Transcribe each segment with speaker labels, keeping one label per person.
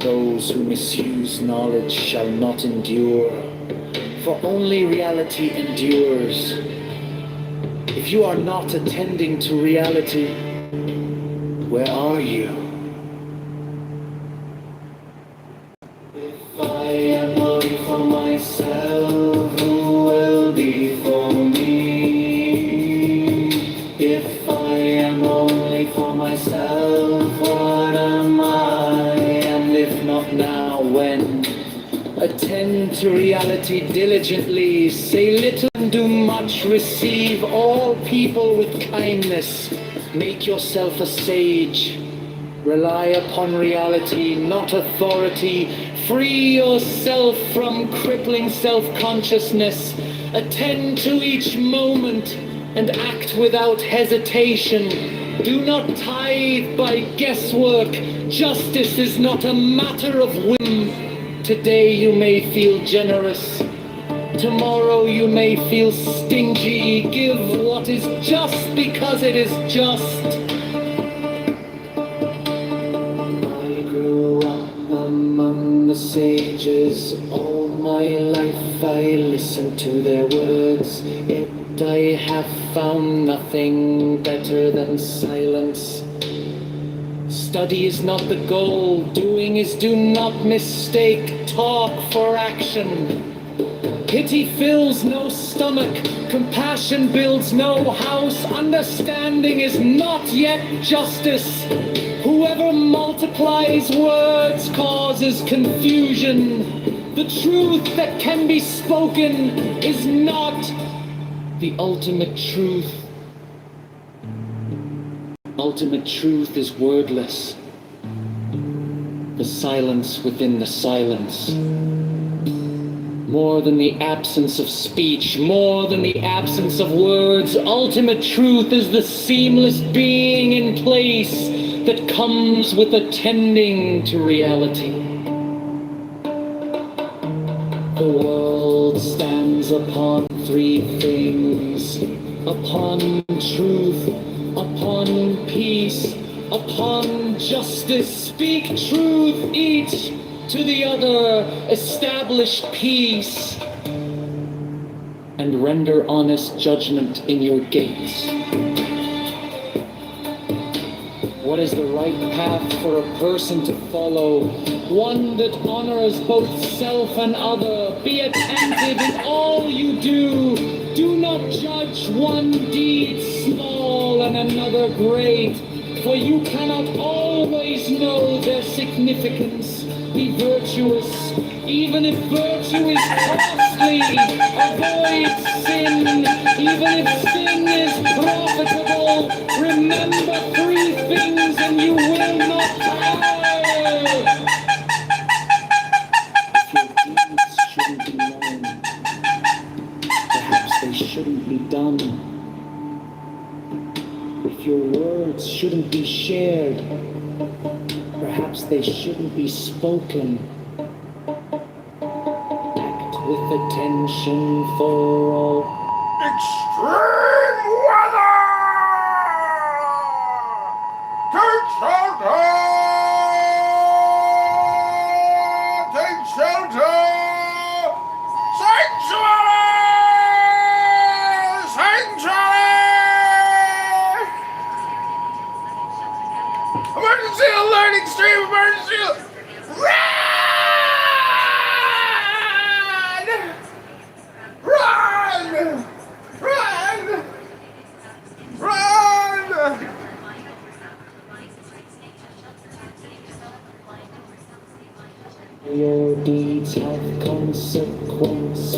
Speaker 1: those who misuse knowledge shall not endure, for only reality endures. If you are not attending to reality, where are you? If I am only for myself, who will be for me? If I am only for myself, what am I? And if not now, when? Attend to reality diligently, say little and do much, receive all people with kindness, make yourself a sage, rely upon reality, not authority, free yourself from crippling self-consciousness, attend to each moment and act without hesitation. Do not tithe by guesswork, justice is not a matter of whim. Today you may feel generous, tomorrow you may feel stingy. Give what is just because it is just. I grew up among the sages, all my life I listened to their words, yet I have found nothing better than silence. Study is not the goal, doing is do not mistake, talk for action. Pity fills no stomach, compassion builds no house, understanding is not yet justice. Whoever multiplies words causes confusion. The truth that can be spoken is not the ultimate truth. Ultimate truth is wordless. The silence within the silence. More than the absence of speech, more than the absence of words, ultimate truth is the seamless being in place that comes with attending to reality. The world stands upon three things: upon truth, upon peace, upon justice. Speak truth each to the other, establish peace, and render honest judgment in your gates. What is the right path for a person to follow? One that honors both self and other. Be attentive in all you do. Do not judge one deed small and another great, for you cannot always know their significance. Be virtuous, even if virtue is costly. Avoid sin, even if sin is profitable. Remember three things and you will not die. If your deeds shouldn't be known, perhaps they shouldn't be done. If your words shouldn't be shared, perhaps they shouldn't be spoken. Act with attention for all.
Speaker 2: Extreme weather! Take shelter! Take shelter! Sanctuary! Sanctuary! Emergency alert! Extreme emergency alert! Run! Run! Run! Run!
Speaker 1: Your deeds have consequence.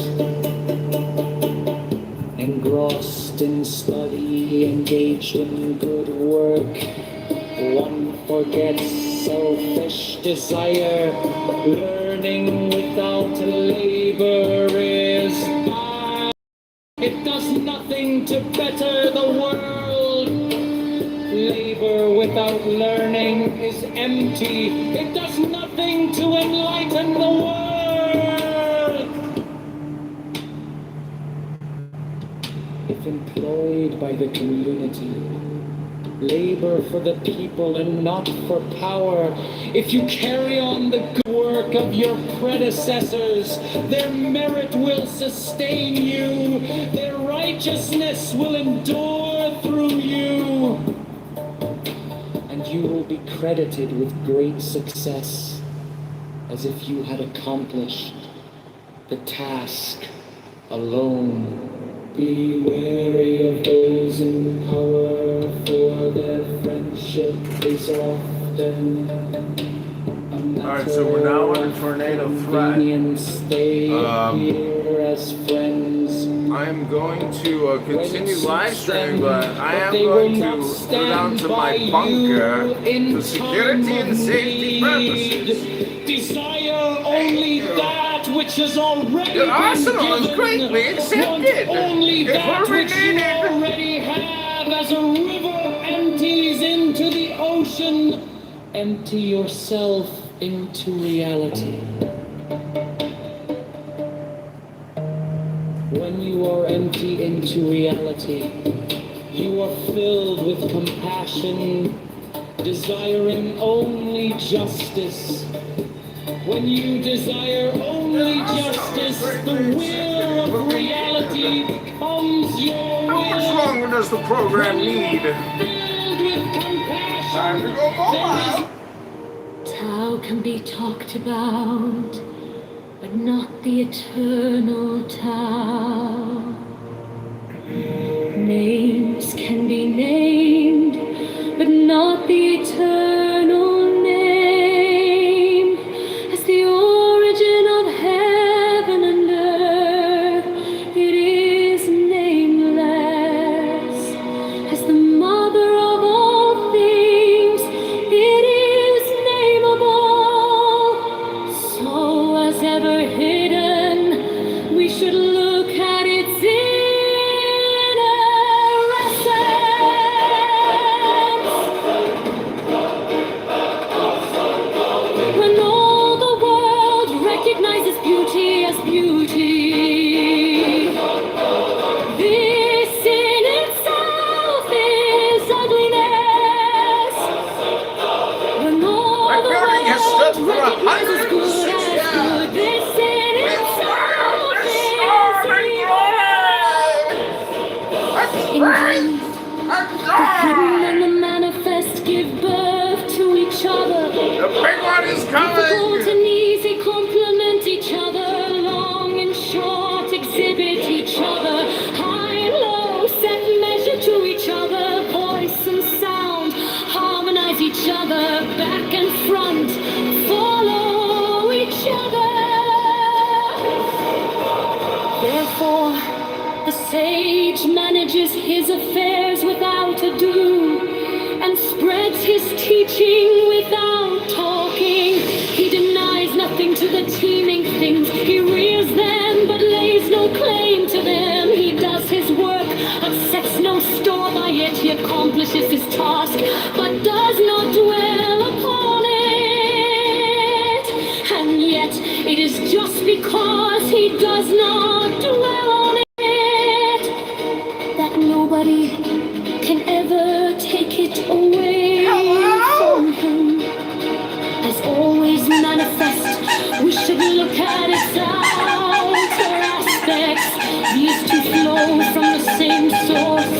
Speaker 1: Engrossed in study, engaged in good work, one forgets selfish desire. Learning without labor is bad. It does nothing to better the world. Labor without learning is empty. It does nothing to enlighten the world. If employed by the community, Labor for the people and not for power. If you carry on the good work of your predecessors, their merit will sustain you. Their righteousness will endure through you. And you will be credited with great success, as if you had accomplished the task alone. Be wary of those in power, for their friendship is often a matter.
Speaker 2: Alright, so we're now under tornado threat.
Speaker 1: Stay here as friends.
Speaker 2: I'm going to continue live streaming, but I am going to go down to my bunker for security and safety purposes.
Speaker 1: Desire only that which is already
Speaker 2: Your arsenal is
Speaker 1: given.
Speaker 2: greatly accepted.
Speaker 1: Only
Speaker 2: If
Speaker 1: that
Speaker 2: we're
Speaker 1: which you
Speaker 2: reneeded.
Speaker 1: already have. As a river empties into the ocean, empty yourself into reality. When you are empty into reality, you are filled with compassion, desiring only justice. When you desire only justice, the will of reality becomes your will.
Speaker 2: How much longer does the program need?
Speaker 1: Filled with compassion,
Speaker 2: Time to go mobile.
Speaker 3: Tao can be talked about, but not the eternal Tao. Names can be named, but not the eternal name. As the origin of heaven and earth, it is nameless. As the mother of all things, it is nameable. So as ever hidden, we should look at its inner essence. When all the world recognizes beauty as beauty, this in itself is ugliness. When all the
Speaker 2: building has stood
Speaker 3: world
Speaker 2: for
Speaker 3: recognizes good
Speaker 2: 106
Speaker 3: as good, this in itself is in hidden and the manifest give birth to each other.
Speaker 2: The big one is
Speaker 3: Difficult
Speaker 2: coming!
Speaker 3: and easy complement each other. Long and short exhibit each other. High and low set measure to each other. Voice and sound harmonize each other. Back and front follow each other. Therefore, the sage manages his affairs without ado and spreads his teaching without talking. He denies nothing to the teeming things. He rears them but lays no claim to them. He does his work but sets no store by it. He accomplishes his task but does not dwell upon it. And yet it is just because he does not dwell on it that nobody can ever take it away from him. As always manifest, we should look at its outer aspects. These two flow from the same source,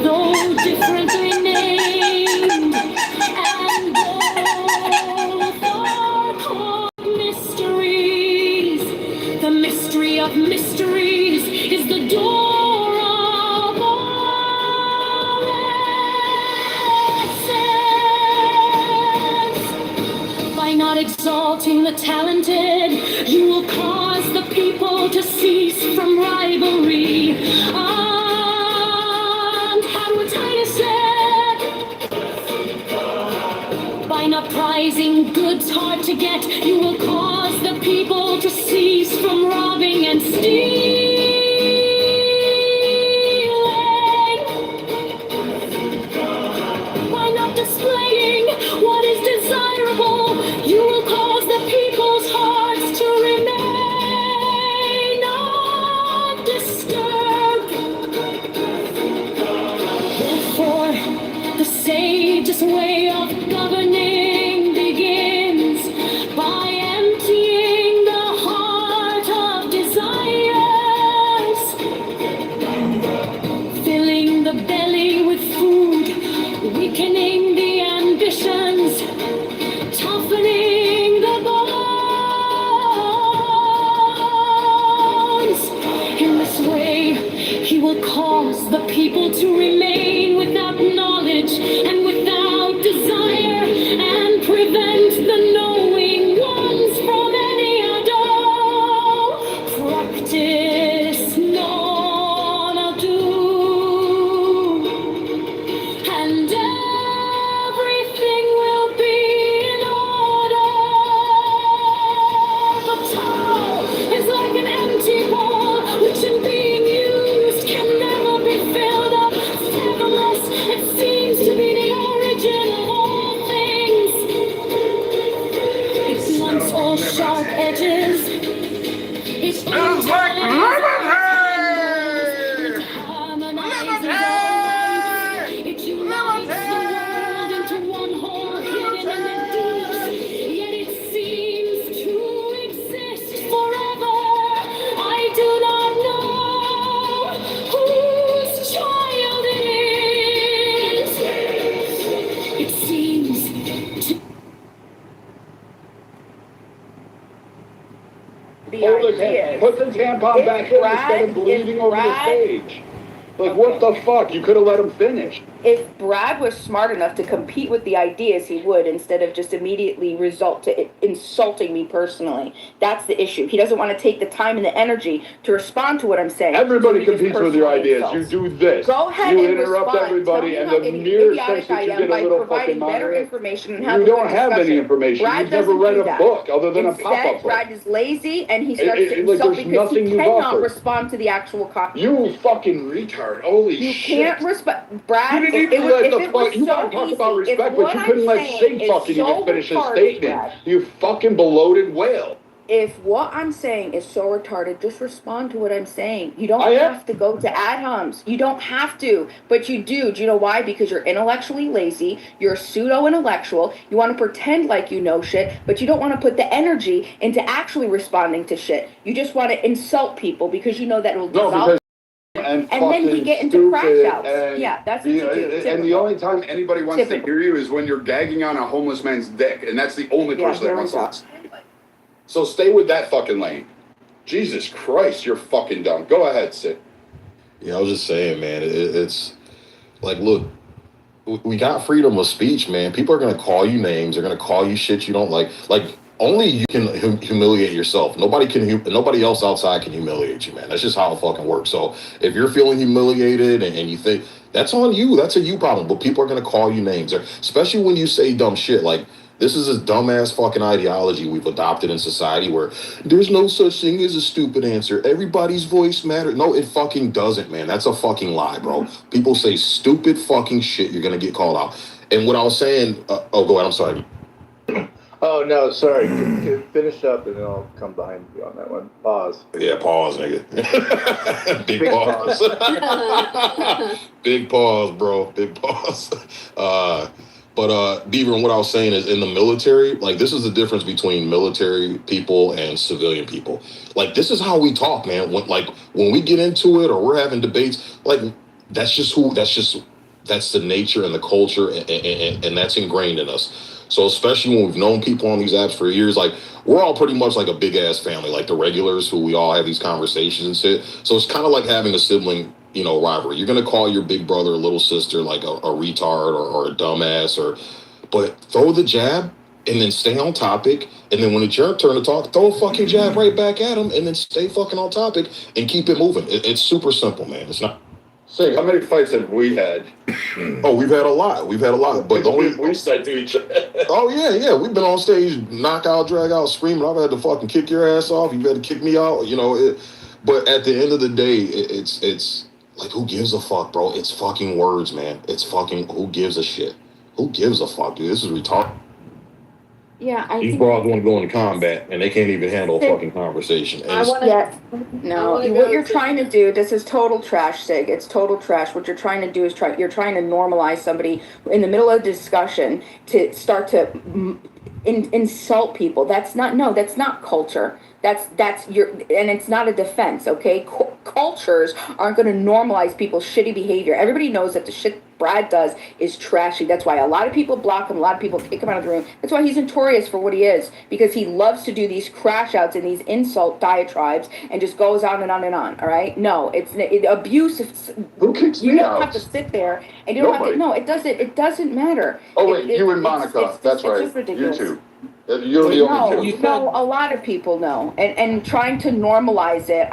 Speaker 3: though differently named, and both are called mysteries. The mystery of mysteries is the door of all essence. By not exalting the talented, you will cause the people to cease from rivalry. And how do I said? By not prizing goods hard to get, you will cause the people to cease from robbing and stealing. By not displaying what is desirable, you will cause the people's hearts to remain undisturbed. Therefore, the same your sharp edges. It's
Speaker 2: Smells like liberty!
Speaker 3: It unites the world into one whole hidden in the deeps, yet it seems to exist forever. I do not know whose child it is. It seems to
Speaker 4: Hold his hand. Put the tampon back in instead of bleeding over the stage. Like, what the fuck? You could have let him finish.
Speaker 5: If Brad was smart enough to compete with the ideas, he would, instead of just immediately result to insulting me personally. That's the issue. He doesn't want to take the time and the energy to respond to what I'm saying.
Speaker 4: Everybody
Speaker 5: So he just
Speaker 4: competes with your
Speaker 5: personally
Speaker 4: ideas.
Speaker 5: insults.
Speaker 4: You do this.
Speaker 5: Go ahead
Speaker 4: You
Speaker 5: and
Speaker 4: interrupt
Speaker 5: respond.
Speaker 4: everybody,
Speaker 5: Tell
Speaker 4: and
Speaker 5: me
Speaker 4: the
Speaker 5: how
Speaker 4: mere
Speaker 5: idiotic
Speaker 4: sense
Speaker 5: I
Speaker 4: that you
Speaker 5: am
Speaker 4: get a
Speaker 5: by
Speaker 4: little
Speaker 5: providing
Speaker 4: fucking
Speaker 5: better
Speaker 4: moderate.
Speaker 5: information and have
Speaker 4: You
Speaker 5: a good
Speaker 4: don't have any
Speaker 5: discussion.
Speaker 4: information.
Speaker 5: Brad
Speaker 4: You've never
Speaker 5: doesn't
Speaker 4: read
Speaker 5: do
Speaker 4: a
Speaker 5: that.
Speaker 4: book other than a
Speaker 5: Instead,
Speaker 4: pop-up book.
Speaker 5: Brad is lazy and he starts to
Speaker 4: like,
Speaker 5: insult
Speaker 4: there's
Speaker 5: because he
Speaker 4: nothing you've
Speaker 5: cannot
Speaker 4: offered.
Speaker 5: respond to the actual copy.
Speaker 4: You fucking retard. Holy
Speaker 5: You
Speaker 4: shit.
Speaker 5: can't respect, Brad.
Speaker 4: You
Speaker 5: If
Speaker 4: didn't
Speaker 5: it
Speaker 4: even
Speaker 5: was,
Speaker 4: let
Speaker 5: if
Speaker 4: the
Speaker 5: it was
Speaker 4: fuck. You
Speaker 5: so
Speaker 4: want to talk
Speaker 5: easy,
Speaker 4: about
Speaker 5: if
Speaker 4: respect,
Speaker 5: what
Speaker 4: but you
Speaker 5: I'm
Speaker 4: couldn't let
Speaker 5: saying
Speaker 4: Sig
Speaker 5: is
Speaker 4: fucking
Speaker 5: so
Speaker 4: even finish his
Speaker 5: retarded,
Speaker 4: statement.
Speaker 5: Brad.
Speaker 4: You fucking bloated whale.
Speaker 5: If what I'm saying is so retarded, just respond to what I'm saying. You don't
Speaker 4: I am.
Speaker 5: have to go to ad homs. You don't have to, but you do. Do you know why? Because you're intellectually lazy. You're pseudo-intellectual. You want to pretend like you know shit, but you don't want to put the energy into actually responding to shit. You just want to insult people because you know that will
Speaker 4: No,
Speaker 5: dissolve.
Speaker 4: because
Speaker 5: And then we get into crash outs. Yeah, that's what you do.
Speaker 4: And the
Speaker 5: Typical.
Speaker 4: only time anybody wants to
Speaker 5: Typical.
Speaker 4: hear you is when you're gagging on a homeless man's dick, and that's the only
Speaker 5: Yeah,
Speaker 4: person that
Speaker 5: here we
Speaker 4: wants to
Speaker 5: go.
Speaker 4: listen. So stay with that fucking lane. Jesus Christ, you're fucking dumb. Go ahead, Sid.
Speaker 6: Yeah, I was just saying, man, it's like, look, we got freedom of speech, man. People are going to call you names. They're going to call you shit you don't like. Like, only you can humiliate yourself. Nobody else outside can humiliate you, man. That's just how it fucking works. So if you're feeling humiliated and you think, that's on you. That's a you problem. But people are going to call you names, especially when you say dumb shit. Like, this is a dumbass fucking ideology we've adopted in society where there's no such thing as a stupid answer. Everybody's voice matters. No, it fucking doesn't, man. That's a fucking lie, bro. People say stupid fucking shit. You're going to get called out. And what I was saying, go ahead. I'm sorry.
Speaker 7: Oh, no, sorry. Finish up and then I'll come behind you on that one. Pause.
Speaker 6: Yeah, pause, nigga. Big pause. Big pause, bro. Big pause. But Beaver, and what I was saying is in the military, like, this is the difference between military people and civilian people. Like, this is how we talk, man. When we get into it or we're having debates, like, that's the nature and the culture, and that's ingrained in us. So especially when we've known people on these apps for years, like, we're all pretty much like a big ass family, like the regulars who we all have these conversations and shit. So it's kind of like having a sibling, rivalry. You're going to call your big brother or little sister like a retard or a dumbass, but throw the jab and then stay on topic. And then when it's your turn to talk, throw a fucking jab right back at them and then stay fucking on topic and keep it moving. It's super simple, man. It's not.
Speaker 4: Say, how many fights have we had?
Speaker 6: Oh, we've had a lot. But the only
Speaker 4: we said to each other.
Speaker 6: Oh yeah. We've been on stage, knockout, drag out, screaming. I've had to fucking kick your ass off. You've had to kick me out. But at the end of the day, it's like, who gives a fuck, bro? It's fucking words, man. It's fucking, who gives a shit? Who gives a fuck, dude? This is retarded.
Speaker 5: Yeah, I
Speaker 6: These
Speaker 5: think
Speaker 6: broads want to go into combat and they can't even handle a fucking conversation. And it's-
Speaker 5: No, what you're trying to do, this is total trash, Sig. It's total trash. What you're trying to do is you're trying to normalize somebody in the middle of a discussion to start to insult people. That's not culture. That's your, and it's not a defense, okay? Cultures aren't going to normalize people's shitty behavior. Everybody knows that the shit Brad does is trashy. That's why a lot of people block him. A lot of people kick him out of the room. That's why he's notorious for what he is, because he loves to do these crash outs and these insult diatribes and just goes on and on and on. All right? No, it's abuse.
Speaker 4: Who kicks me
Speaker 5: You don't
Speaker 4: out?
Speaker 5: have to sit there and you don't have to. No, it doesn't. It doesn't matter.
Speaker 4: Oh wait, you and Monica. That's right.
Speaker 5: It's just ridiculous.
Speaker 4: You two. You're the only two.
Speaker 5: No, a lot of people know, and trying to normalize it.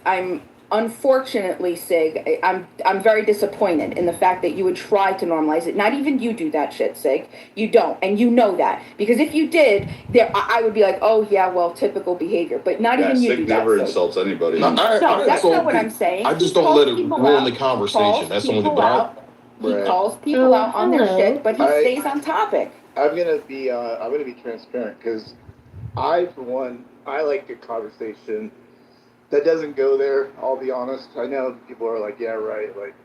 Speaker 5: I'm unfortunately, Sig, I'm very disappointed in the fact that you would try to normalize it. Not even you do that shit, Sig. You don't, and you know that, because if you did, I would be like, oh yeah, well, typical behavior. But not even you
Speaker 4: Sig
Speaker 5: do that.
Speaker 4: never
Speaker 5: Sig.
Speaker 4: insults anybody.
Speaker 6: No,
Speaker 5: No, that's not what I'm saying.
Speaker 6: I just
Speaker 5: He
Speaker 6: don't let
Speaker 5: calls
Speaker 6: it
Speaker 5: people
Speaker 6: ruin
Speaker 5: out.
Speaker 6: the conversation. That's the only thing.
Speaker 5: He
Speaker 7: Right.
Speaker 5: calls people out on their shit, but he
Speaker 7: I-
Speaker 5: stays on topic.
Speaker 7: I'm gonna be transparent because For one, I like a conversation that doesn't go there. I'll be honest. I know people are like, yeah, right. Like,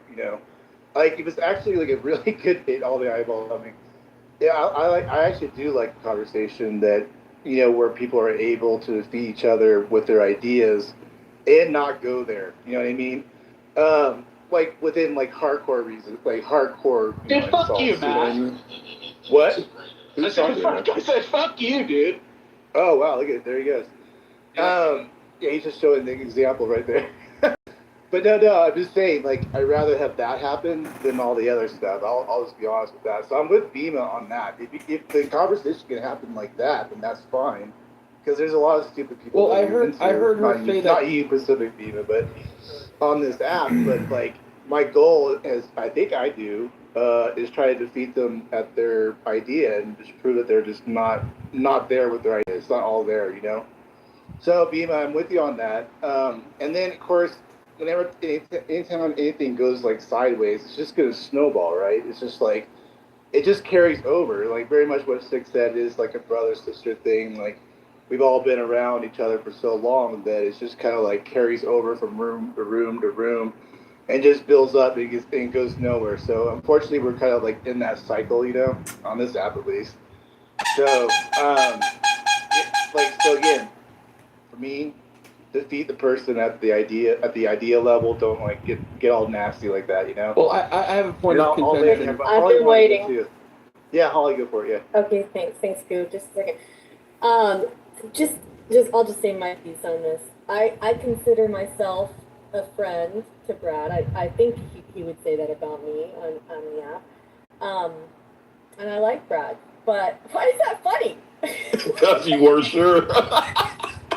Speaker 7: like if it's actually like a really good hit, all the eyeballs. I mean, yeah, I actually do like a conversation that, where people are able to feed each other with their ideas and not go there. You know what I mean? Like within like hardcore reasons, like hardcore,
Speaker 4: Dude, fuck
Speaker 7: insults.
Speaker 4: you,
Speaker 7: You know what I
Speaker 4: Matt.
Speaker 7: mean? What? Who's talking?
Speaker 4: I said, fuck you, dude.
Speaker 7: Oh wow, look at there he goes. Yeah, he's just showing the example right there. But no, I'm just saying, like, I'd rather have that happen than all the other stuff. I'll just be honest with that. So I'm with Bima on that. If the conversation can happen like that, then that's fine. Because there's a lot of stupid people.
Speaker 1: Well,
Speaker 7: that
Speaker 1: I heard her say that.
Speaker 7: Not you, Pacific Bima, but on this app. But like, my goal, as I think I do, is try to defeat them at their idea and just prove that they're just not there with their idea. It's not all there, So Bima, I'm with you on that. And then of course, whenever anytime anything goes like sideways, it's just gonna snowball, right? It's just like it just carries over. Like very much what Six said is like a brother sister thing. Like we've all been around each other for so long that it's just kind of like carries over from room to room to room, and just builds up and goes nowhere. So unfortunately, we're kind of like in that cycle, on this app at least. So so again, for me, defeat the person at the idea level. Don't like get all nasty like that,
Speaker 1: Well, I have a point of contention.
Speaker 8: I've been waiting.
Speaker 7: Yeah, Holly, go for it. Yeah.
Speaker 8: Okay, thanks, Goo. Just a second. Just, I'll just say my piece on this. I consider myself a friend to Brad. I think he would say that about me on the app. And I like Brad, but why is that funny?
Speaker 6: Because you weren't sure.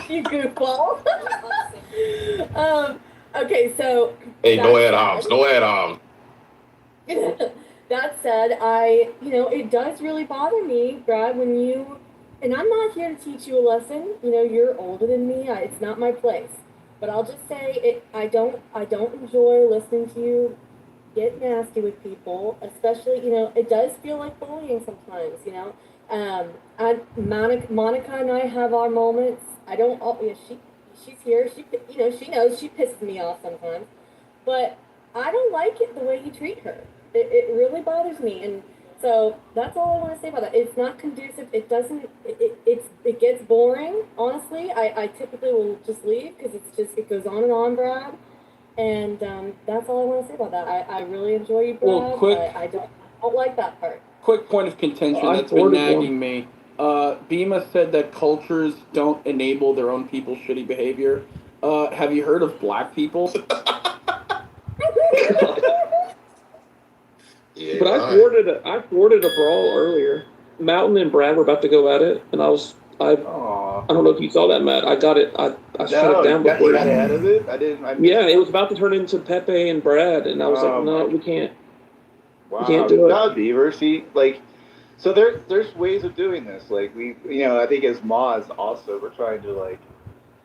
Speaker 8: You goofball. Okay, so.
Speaker 6: Hey, no add-ons. No add-ons.
Speaker 8: That said, it does really bother me, Brad, and I'm not here to teach you a lesson. You're older than me. It's not my place. But I'll just say I don't enjoy listening to you get nasty with people, especially, it does feel like bullying sometimes, Monica and I have our moments. She's here. She knows she pisses me off sometimes, but I don't like it the way you treat her. It really bothers me, and so that's all I want to say about that. It's not conducive. It doesn't. It gets boring. Honestly, I typically will just leave because it goes on and on, Brad. And that's all I want to say about that. I really enjoy you, Brad. But I don't like that part.
Speaker 1: Quick point of contention that's been nagging me. Bima said that cultures don't enable their own people's shitty behavior. Have you heard of black people?
Speaker 9: Yeah, but I thwarted a brawl earlier. Mountain and Brad were about to go at it, and I don't know if you saw that, Matt. I got it. I shut it down before.
Speaker 7: You got ahead of it? I didn't.
Speaker 9: Yeah, it was about to turn into Pepe and Brad, and I was like, no, we can't.
Speaker 7: Wow.
Speaker 9: We can't do it.
Speaker 7: No, Beaver. See, so there's ways of doing this. Like I think as mods also, we're trying to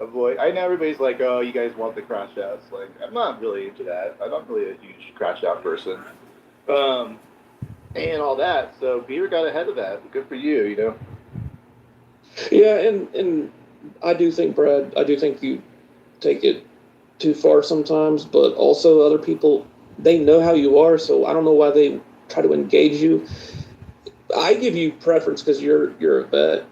Speaker 7: avoid. I know everybody's like, oh, you guys want the crash outs. Like, I'm not really into that. I'm not really a huge crash out person. And all that. So Beaver got ahead of that. Good for you.
Speaker 9: Yeah, and I do think, Brad, you take it too far sometimes, but also other people, they know how you are, so I don't know why they try to engage you. I give you preference because you're a vet,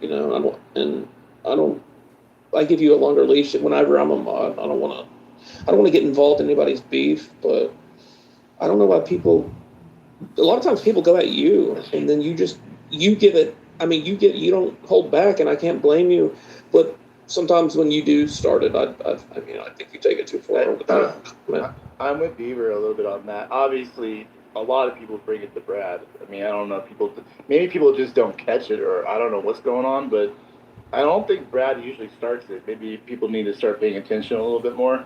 Speaker 9: I give you a longer leash whenever I'm a mod. I don't want to get involved in anybody's beef, but I don't know why a lot of times people go at you, and then you give it. I mean, you don't hold back, and I can't blame you. But sometimes when you do start it, I think you take it too far.
Speaker 7: I'm with Beaver a little bit on that. Obviously, a lot of people bring it to Brad. I mean, I don't know. Maybe people just don't catch it, or I don't know what's going on. But I don't think Brad usually starts it. Maybe people need to start paying attention a little bit more.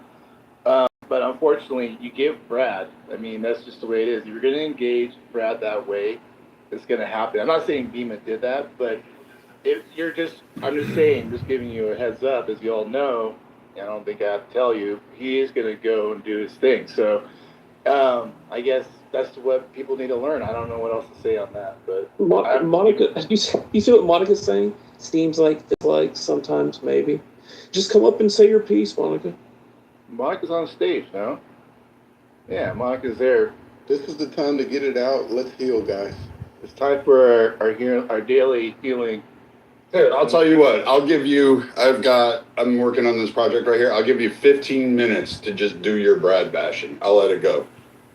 Speaker 7: But unfortunately, you give Brad. I mean, that's just the way it is. If you're going to engage Brad that way, it's going to happen. I'm not saying Beema did that, but I'm just saying, just giving you a heads up, as you all know, I don't think I have to tell you, he is going to go and do his thing. So I guess that's what people need to learn. I don't know what else to say on that. But
Speaker 9: Monica, you see what Monica's saying? seems like, sometimes maybe. Just come up and say your piece, Monica.
Speaker 7: Monica's on stage now. Yeah, Monica's there.
Speaker 4: This is the time to get it out. Let's heal, guys.
Speaker 7: It's time for our daily healing.
Speaker 6: Dude, I'll tell you what. I'm working on this project right here. I'll give you 15 minutes to just do your Brad bashing. I'll let it go.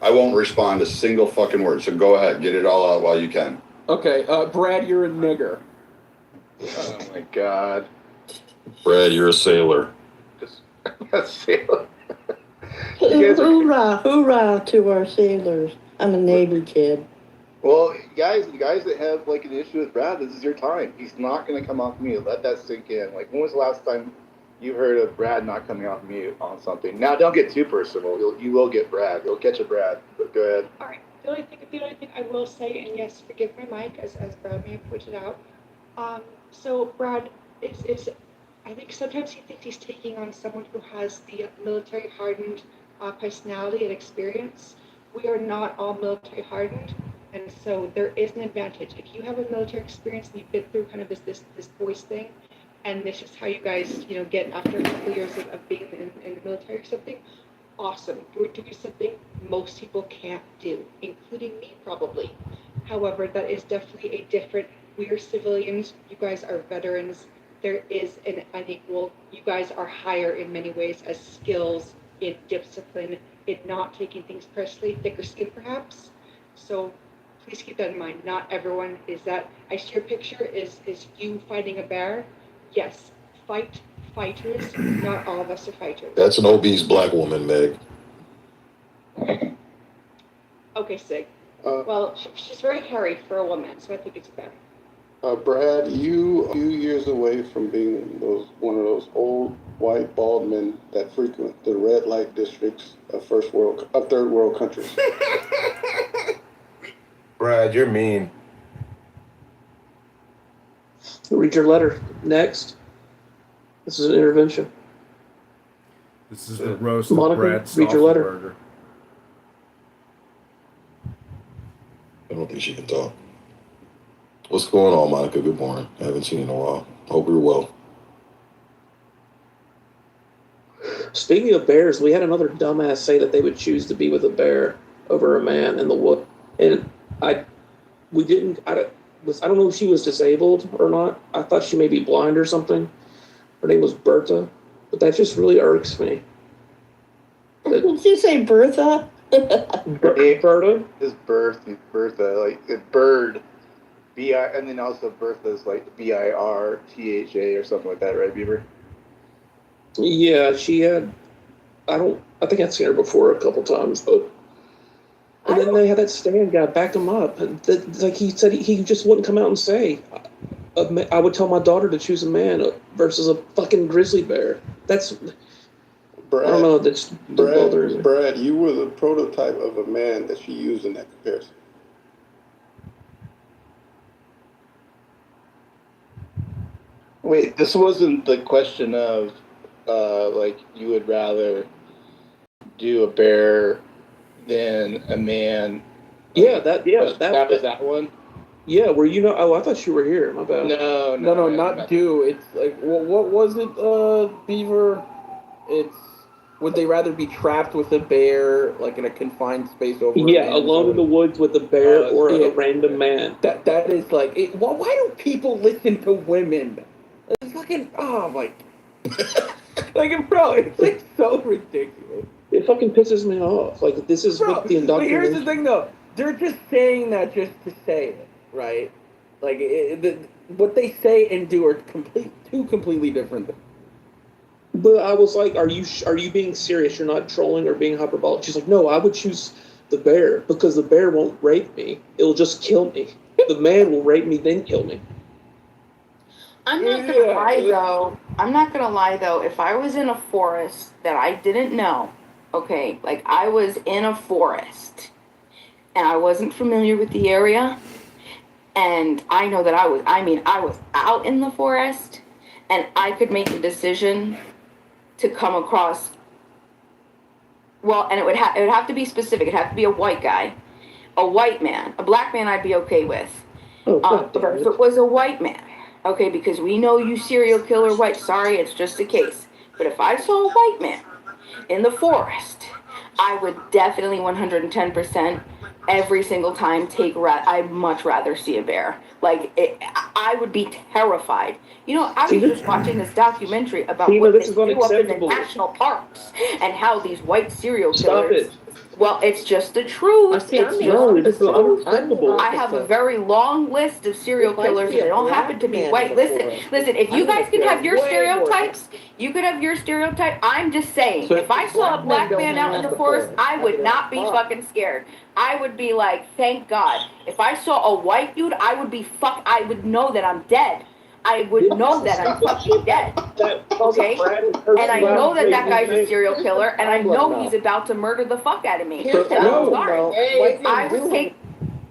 Speaker 6: I won't respond a single fucking word. So go ahead, get it all out while you can.
Speaker 10: Okay, Brad, you're a nigger.
Speaker 7: Oh my God.
Speaker 6: Brad, you're a sailor.
Speaker 7: A sailor.
Speaker 11: Hoorah, hoorah to our sailors. I'm a Navy kid.
Speaker 7: Well, guys that have like an issue with Brad, this is your time. He's not going to come off mute. Let that sink in. Like, when was the last time you heard of Brad not coming off mute on something? Now, don't get too personal. You will get Brad. You'll catch a Brad. But go ahead.
Speaker 12: All right. The only thing I will say, and yes, forgive my mic, as Brad may have pointed out. So Brad is I think sometimes he thinks he's taking on someone who has the military hardened personality and experience. We are not all military hardened. And so there is an advantage. If you have a military experience and you've been through kind of this voice thing, and this is how you guys, get after a couple of years of being in the military or something, awesome. You're doing something most people can't do, including me probably. However, that is definitely a different, we're civilians, you guys are veterans. There is an unequal, you guys are higher in many ways as skills, in discipline, in not taking things personally, thicker skin perhaps. So please keep that in mind. Not everyone is that. I see your picture is you fighting a bear. Yes, fighters. Not all of us are fighters.
Speaker 6: That's an obese black woman, Meg.
Speaker 12: Okay, Sig. Well, she's very hairy for a woman, so I think it's better.
Speaker 4: Brad, you a few years away from being one of those old white bald men that frequent the red light districts of third world countries.
Speaker 2: Brad, you're mean.
Speaker 9: Read your letter. Next. This is an intervention.
Speaker 2: This is the roast
Speaker 9: Monica,
Speaker 2: of Brad
Speaker 9: read your letter.
Speaker 2: Salzburger.
Speaker 6: I don't think she can talk. What's going on, Monica? Good morning. I haven't seen you in a while. Hope you're well.
Speaker 9: Speaking of bears, we had another dumbass say that they would choose to be with a bear over a man in the wood. And I don't know if she was disabled or not. I thought she may be blind or something. Her name was Bertha, but that just really irks me.
Speaker 11: Did you say Bertha?
Speaker 9: Bertha?
Speaker 7: His Bertha, like bird. And then also Bertha's like BIRTHA or something like that, right, Beaver?
Speaker 9: Yeah, she had. I think I'd seen her before a couple times, but. And then they had that stand guy back him up, and like he said, he just wouldn't come out and say, "I would tell my daughter to choose a man versus a fucking grizzly bear." That's.
Speaker 4: Brad,
Speaker 9: I don't know. That's
Speaker 4: Brad, you were the prototype of a man that she used in that comparison.
Speaker 7: Wait, this wasn't the question of, like, you would rather do a bear than a man.
Speaker 9: That
Speaker 7: was that one.
Speaker 9: Yeah, were you not? Oh, I thought you were here. My bad.
Speaker 10: No, not do. It's like, what was it, Beaver? It's, would they rather be trapped with a bear, like in a confined space over?
Speaker 9: Yeah, alone in the woods with a bear or a random man.
Speaker 10: That is like, why do people listen to women? It's fucking, like bro, it's like so ridiculous.
Speaker 9: It fucking pisses me off. Like, this is what the indoctrination.
Speaker 10: But here's the thing, though. They're just saying that just to say it, right? Like, what they say and do are two completely different things.
Speaker 9: But I was like, are you being serious? You're not trolling or being hyperbolic? She's like, no, I would choose the bear because the bear won't rape me. It'll just kill me. The man will rape me, then kill me.
Speaker 5: I'm not gonna lie though. If I was in a forest that I didn't know, okay, like I was in a forest and I wasn't familiar with the area, and I know that I was out in the forest and I could make the decision to come across, well, and it would have to be specific. It'd have to be a white guy, a white man. A black man I'd be okay with. But if it was a white man, Okay, because we know you serial killer white. Sorry, it's just a case. But if I saw a white man in the forest, I would definitely 110% every single time I'd much rather see a bear. Like, I would be terrified. You know, I was just watching this documentary about what they do up in the national parks and how these white serial killers.
Speaker 9: Stop it.
Speaker 5: Well, it's just the truth.
Speaker 11: See,
Speaker 5: It's
Speaker 11: I'm the
Speaker 5: just the truth.
Speaker 11: unacceptable.
Speaker 5: I have a very long list of serial
Speaker 11: If I
Speaker 5: killers,
Speaker 11: see
Speaker 5: and they
Speaker 11: a
Speaker 5: don't happen to
Speaker 11: black
Speaker 5: be
Speaker 11: man
Speaker 5: white.
Speaker 11: in the
Speaker 5: Listen,
Speaker 11: forest,
Speaker 5: listen. If you
Speaker 11: I'm gonna
Speaker 5: guys can
Speaker 11: feel
Speaker 5: have your
Speaker 11: way more
Speaker 5: stereotypes, you could have your stereotype. I'm just saying,
Speaker 10: So
Speaker 5: if I saw a black
Speaker 11: black men
Speaker 5: man
Speaker 11: don't
Speaker 5: out in
Speaker 11: have
Speaker 5: the
Speaker 11: the
Speaker 5: forest,
Speaker 11: forest.
Speaker 5: I would
Speaker 11: I'd be
Speaker 5: not be
Speaker 11: like,
Speaker 5: fucking scared. I would be like, thank God. If I saw a white dude, I would know that I'm dead. I would know that I'm fucking dead. Okay? And I know that guy's a serial killer, and I know he's about to murder the fuck out of me.
Speaker 11: Here's the
Speaker 5: And I'm
Speaker 11: problem,
Speaker 5: sorry.
Speaker 11: though. White men
Speaker 5: I would
Speaker 11: do
Speaker 5: take.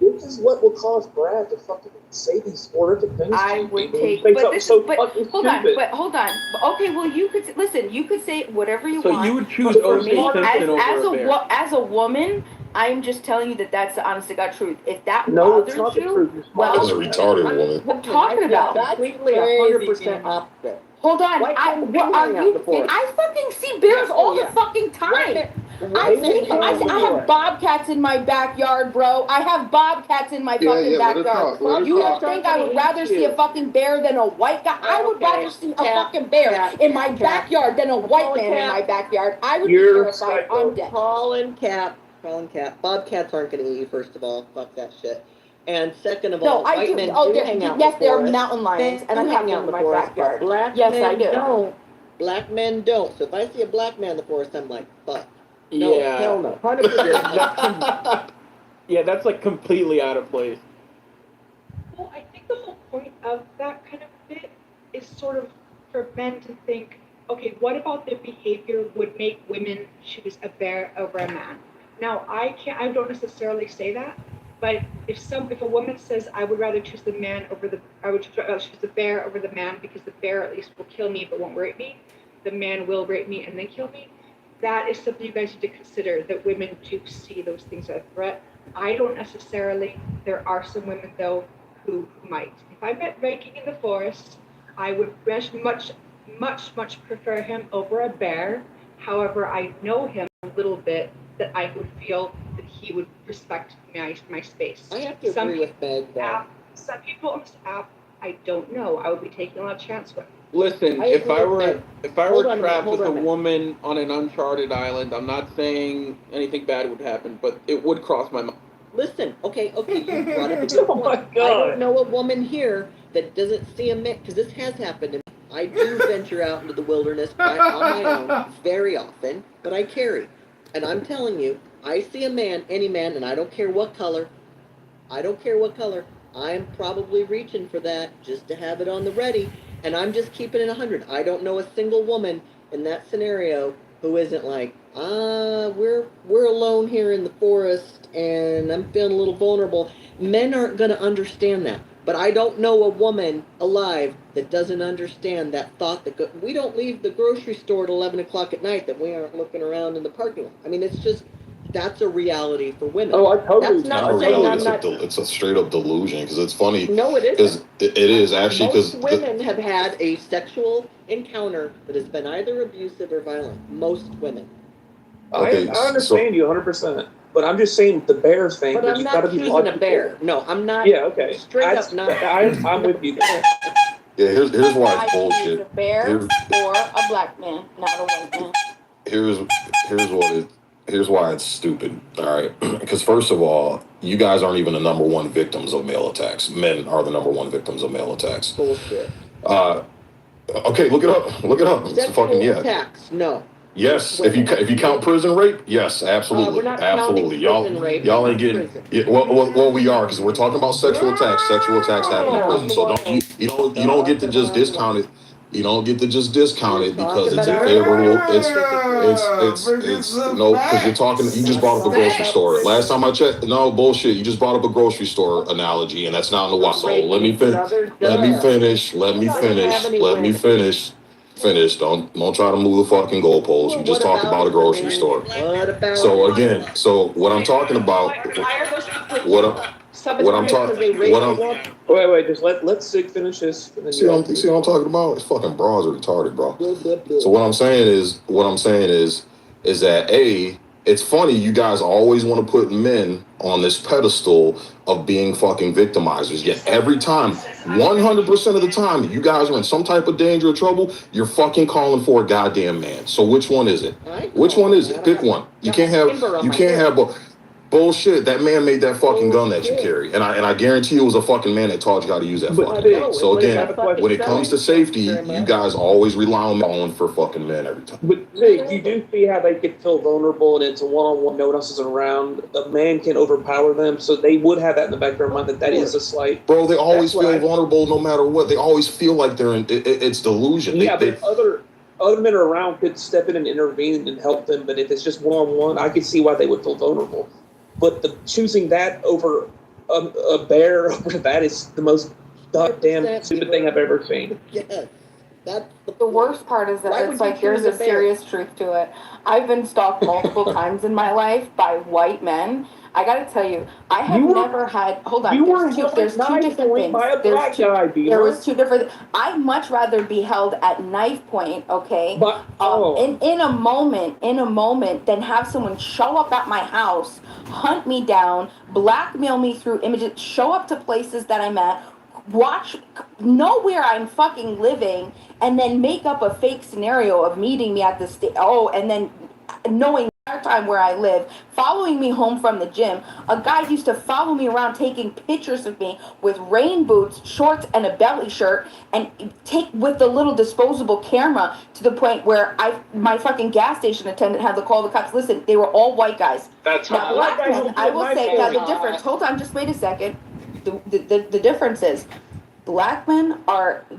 Speaker 9: This is what will cause Brad to fucking say these horrific things.
Speaker 5: I would take,
Speaker 9: Say
Speaker 5: but
Speaker 9: something
Speaker 5: this
Speaker 9: so
Speaker 5: is, but
Speaker 9: fucking
Speaker 5: hold on,
Speaker 9: stupid.
Speaker 5: but hold on. Okay, well, you could listen. You could say whatever you
Speaker 10: So
Speaker 5: want.
Speaker 10: you would choose
Speaker 5: but for
Speaker 10: O.J.
Speaker 5: me,
Speaker 10: Simpson over a bear.
Speaker 5: as a woman, I'm just telling you that that's the honest to God truth. If that
Speaker 9: No, it's
Speaker 5: bothers
Speaker 9: not the
Speaker 5: you,
Speaker 9: truth. You're
Speaker 5: well,
Speaker 6: That's a retarded woman.
Speaker 5: what I'm talking about.
Speaker 11: That's completely 100% opposite.
Speaker 5: Hold on,
Speaker 11: White men
Speaker 5: what
Speaker 11: do
Speaker 5: are
Speaker 11: hang out in
Speaker 5: you?
Speaker 11: the forest.
Speaker 5: I fucking see bears all the fucking
Speaker 11: White
Speaker 5: time.
Speaker 11: men-
Speaker 5: I
Speaker 11: white men hang out in the
Speaker 5: have
Speaker 11: forest.
Speaker 5: bobcats in my backyard, bro. I have bobcats in my fucking
Speaker 4: let her
Speaker 5: backyard.
Speaker 4: talk, let her
Speaker 5: You
Speaker 4: talk.
Speaker 5: don't think I would rather see a fucking bear than a white guy? I would
Speaker 11: Okay.
Speaker 5: rather see a
Speaker 11: Cat,
Speaker 5: fucking bear
Speaker 11: cat,
Speaker 5: in my
Speaker 11: cat.
Speaker 5: backyard than a white
Speaker 11: Calling
Speaker 5: man in
Speaker 11: cat.
Speaker 5: my backyard. I would
Speaker 9: You're
Speaker 5: be terrified.
Speaker 9: psycho.
Speaker 5: I'm dead.
Speaker 11: Colin Cap. Bobcats aren't gonna eat you, first of all. Fuck that shit. And second of
Speaker 5: No,
Speaker 11: all,
Speaker 5: I
Speaker 11: white
Speaker 5: do.
Speaker 11: men
Speaker 5: Oh,
Speaker 11: do hang out in
Speaker 5: yes,
Speaker 11: the
Speaker 5: there are
Speaker 11: forest.
Speaker 5: mountain lions, and I have them in my backyard.
Speaker 11: Black
Speaker 5: Yes,
Speaker 11: men
Speaker 5: I do.
Speaker 11: don't. Black men don't. So if I see a black man in the forest, I'm like, fuck. No,
Speaker 10: Yeah.
Speaker 11: hell no. 100%.
Speaker 10: Yeah, that's like completely out of place.
Speaker 12: Well, I think the whole point of that kind of bit is sort of for men to think, okay, what about their behavior would make women choose a bear over a man? Now, I don't necessarily say that, but if a woman says I would rather choose the bear over the man because the bear at least will kill me but won't rape me, the man will rape me and then kill me. That is something you guys need to consider, that women do see those things as a threat. I don't necessarily. There are some women, though, who might. If I met Viking in the forest, I would much prefer him over a bear. However, I know him a little bit, that I would feel that he would respect my space.
Speaker 11: I have to agree with Meg that.
Speaker 12: Some people on this app, I don't know. I would be taking a lot of chance with.
Speaker 10: Listen, if I were trapped with a
Speaker 11: minute.
Speaker 10: woman on an uncharted island, I'm not saying anything bad would happen, but it would cross my mind.
Speaker 11: Listen, okay, you brought up a good point. I don't know a woman here that doesn't see a man, because this has happened to me. I do venture out into the wilderness on my own very often, but I carry. And I'm telling you, I see a man, any man, and I don't care what color, I'm probably reaching for that just to have it on the ready, and I'm just keeping it 100. I don't know a single woman in that scenario who isn't like, we're alone here in the forest and I'm feeling a little vulnerable. Men aren't going to understand that. But I don't know a woman alive that doesn't understand that thought that we don't leave the grocery store at 11 o'clock at night, that we aren't looking around in the parking lot. I mean, it's just, that's a reality for women.
Speaker 9: Oh, I totally.
Speaker 11: That's not
Speaker 6: Not
Speaker 11: saying
Speaker 6: really.
Speaker 11: I'm not.
Speaker 6: It's a straight up delusion because it's funny.
Speaker 11: No, it
Speaker 6: Because
Speaker 11: isn't.
Speaker 6: it is actually because
Speaker 11: Most women have had a sexual encounter that has been either abusive or violent. Most women.
Speaker 6: Okay,
Speaker 9: I understand you 100%, but I'm just saying the bear thing.
Speaker 11: But I'm
Speaker 9: you gotta
Speaker 11: not
Speaker 9: be
Speaker 11: choosing
Speaker 9: logical.
Speaker 11: a bear. No, I'm not.
Speaker 9: Yeah, okay.
Speaker 11: Straight up not.
Speaker 9: I'm with you.
Speaker 6: yeah, here's why
Speaker 5: I
Speaker 6: it's
Speaker 5: choose
Speaker 6: bullshit.
Speaker 5: a bear or a black man, not a white man.
Speaker 6: Here's why it's stupid. All right, because first of all, you guys aren't even the number one victims of male attacks. Men are the number one victims of male attacks.
Speaker 11: Bullshit.
Speaker 6: Okay, look it up. It's
Speaker 11: Sexual
Speaker 6: fucking
Speaker 11: attacks. No.
Speaker 6: Yes, if you count prison rape, yes, absolutely,
Speaker 11: We're not
Speaker 6: absolutely.
Speaker 11: counting prison rape.
Speaker 6: Y'all ain't getting. Yeah, well, we are because we're talking about sexual attacks. Sexual attacks happen in prison, so you don't get to just discount it. You don't get to just discount it because it's a favorable. It's no, because you just brought up a grocery store. Last time I checked, no bullshit. You just brought up a grocery store analogy, and that's not in the WASO. Let me finish. Don't try to move the fucking goalposts. You just talked about a grocery store. So again, what I'm talking about, What I'm talking, what I'm
Speaker 9: Wait, just let Sig finish this. And then
Speaker 6: see, see what I'm talking about? It's fucking bras are retarded, bro. So what I'm saying is that it's funny you guys always want to put men on this pedestal of being fucking victimizers. Yet every time, 100% of the time, you guys are in some type of danger or trouble, you're fucking calling for a goddamn man. So which one is it? Which one is it? Pick one. You can't have bullshit. That man made that fucking gun that you carry, and I guarantee it was a fucking man that taught you how to use that fucking gun. So again, when it comes to safety, you guys always rely on for fucking men every time.
Speaker 9: But Sig, you do see how they can feel vulnerable, and it's a one-on-one. No one else is around. A man can overpower them, so they would have that in the back of their mind that is a slight.
Speaker 6: Bro, they always feel vulnerable no matter what. They always feel like they're in. It's delusion.
Speaker 9: Yeah, but other men around could step in and intervene and help them. But if it's just one-on-one, I could see why they would feel vulnerable. But choosing that over a bear over that is the most goddamn stupid thing I've ever seen.
Speaker 11: Yes. That's
Speaker 5: The worst part is that it's like there's a serious truth to it. I've been stalked multiple times in my life by white men. I gotta tell you, I have never had. Hold on. There's two different things. There was two different. I'd much rather be held at knife point, okay?
Speaker 9: But
Speaker 5: in a moment, than have someone show up at my house, hunt me down, blackmail me through images, show up to places that I'm at, know where I'm fucking living, and then make up a fake scenario of meeting me at the and then knowing time where I live, following me home from the gym. A guy used to follow me around taking pictures of me with rain boots, shorts, and a belly shirt, and take with the little disposable camera to the point where my fucking gas station attendant had to call the cops. Listen, they were all white guys.
Speaker 9: That's
Speaker 5: now, black men, I will say now the difference. Hold on, just wait a second. The difference is black men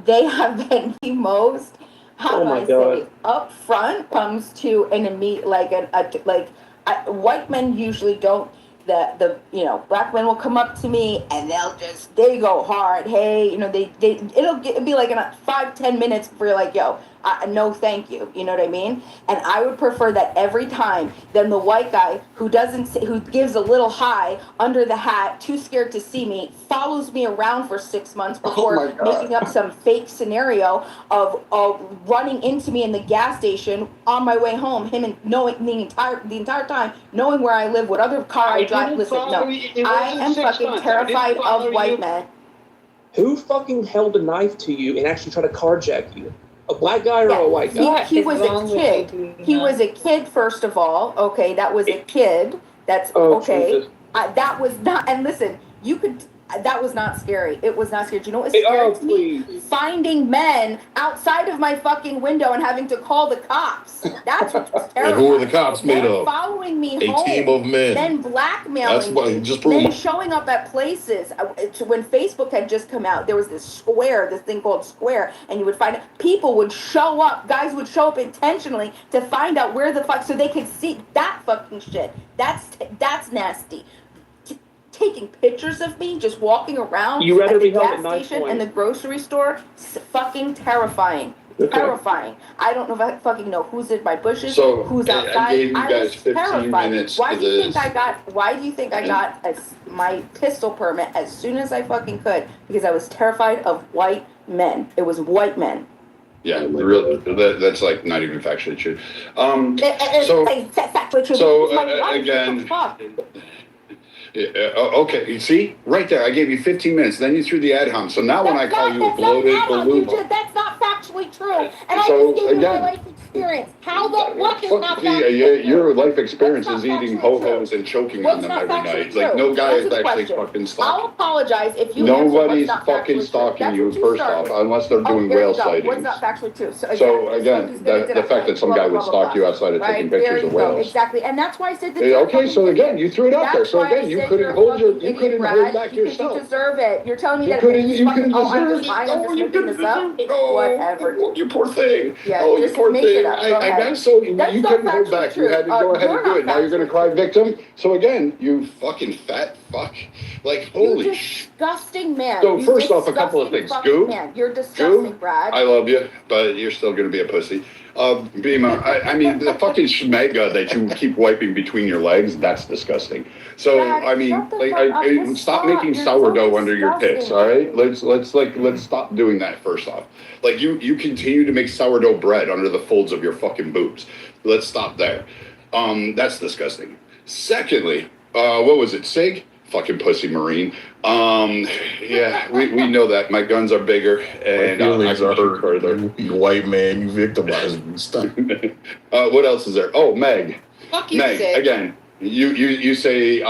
Speaker 5: they have been the most up front comes to an immediate white men usually don't. Black men will come up to me and they go hard. Hey, it'll be like in 5-10 minutes for like, yo, no thank you, you know what I mean? And I would prefer that every time than the white guy who gives a little hi under the hat, too scared to see me, follows me around for 6 months before making up some fake scenario of running into me in the gas station on my way home, him and knowing the entire time, knowing where I live, what other car I drive. Listen, no, I am fucking terrified of white men.
Speaker 9: Who fucking held a knife to you and actually tried to carjack you? A black guy or a white guy?
Speaker 5: He was a kid. He was a kid, first of all. Okay, that was a kid. That's okay. That was not. And listen, you could. That was not scary. It was not scary. Do you know what was scary to me? Finding men outside of my fucking window and having to call the cops. That's what's terrifying.
Speaker 6: And who were the cops made of?
Speaker 5: Following me home.
Speaker 6: A team of men.
Speaker 5: Then blackmailing
Speaker 6: That's what,
Speaker 5: me.
Speaker 6: just prove.
Speaker 5: Then showing up at places. When Facebook had just come out, there was this thing called Square, and you would find people would show up. Guys would show up intentionally to find out where the fuck, so they could see that fucking shit. That's nasty. Taking pictures of me just walking around at the gas station and the grocery store, fucking terrifying. Okay. Terrifying. I don't know if I fucking know who's in my bushes, who's outside.
Speaker 13: I gave you guys 15 minutes
Speaker 5: Why do you think I got my pistol permit as soon as I fucking could? Because I was terrified of white men. It was white men.
Speaker 13: Yeah, really. That's like not even factually true.
Speaker 5: Factually true.
Speaker 13: So again. Okay, you see? Right there, I gave you 15 minutes, then you threw the ad hom. So now when I call you a bloated balloon.
Speaker 5: That's not factually true. And I just gave you my life experience. How the fuck is not factually
Speaker 13: your life experience is eating ho-hos and choking on them every night. Like, no guy is actually fucking stalking.
Speaker 5: I'll apologize if you
Speaker 13: Nobody's fucking stalking you, first off, unless they're doing whale sightings.
Speaker 5: What's not factually true?
Speaker 13: So again, the fact that some guy would stalk you outside of taking pictures of whales.
Speaker 5: Exactly, and that's why I said
Speaker 13: okay, so again, you threw it out there. So again, you couldn't hold back yourself.
Speaker 5: You deserve it. You're telling me that
Speaker 13: you couldn't deserve it.
Speaker 5: I'm just making this up. Whatever.
Speaker 13: You poor thing.
Speaker 5: Yeah,
Speaker 13: you poor thing.
Speaker 5: it up. Go
Speaker 4: I
Speaker 5: ahead.
Speaker 4: guess so.
Speaker 5: That's
Speaker 4: You
Speaker 5: not
Speaker 4: couldn't hold
Speaker 5: factually
Speaker 4: back.
Speaker 5: true.
Speaker 4: You had to go ahead
Speaker 5: You're
Speaker 4: and do
Speaker 5: not
Speaker 4: it. Now you're going to
Speaker 5: factually
Speaker 4: cry
Speaker 5: true.
Speaker 4: victim. So again, you fucking fat fuck. Like, holy
Speaker 5: You
Speaker 4: shit.
Speaker 5: disgusting man.
Speaker 4: So
Speaker 5: You
Speaker 4: first off, a couple of
Speaker 5: disgusting
Speaker 4: things.
Speaker 5: fucking
Speaker 4: Goo,
Speaker 5: man. You're disgusting,
Speaker 4: Goo,
Speaker 5: Brad.
Speaker 4: I love you, but you're still going to be a pussy. Bima, I mean, the fucking schmega that you keep wiping between your legs, that's disgusting. So,
Speaker 5: Brad,
Speaker 4: I mean,
Speaker 5: shut the
Speaker 4: like,
Speaker 5: fuck up. Just
Speaker 4: stop making
Speaker 5: You're
Speaker 4: sourdough
Speaker 5: so
Speaker 4: under your pits,
Speaker 5: disgusting.
Speaker 4: all right? Let's stop doing that first off. Like, you continue to make sourdough bread under the folds of your fucking boobs. Let's stop there. That's disgusting. Secondly, what was it, Sig? Fucking pussy marine. Yeah, we know that. My guns are bigger and
Speaker 6: My
Speaker 4: I
Speaker 6: feelings
Speaker 4: can
Speaker 6: are
Speaker 4: shoot
Speaker 6: hurt.
Speaker 4: further.
Speaker 6: You white man, you victimized me. Stop.
Speaker 4: What else is there? Oh, Meg.
Speaker 5: Fuck you,
Speaker 4: Meg,
Speaker 5: Sig.
Speaker 4: again, you say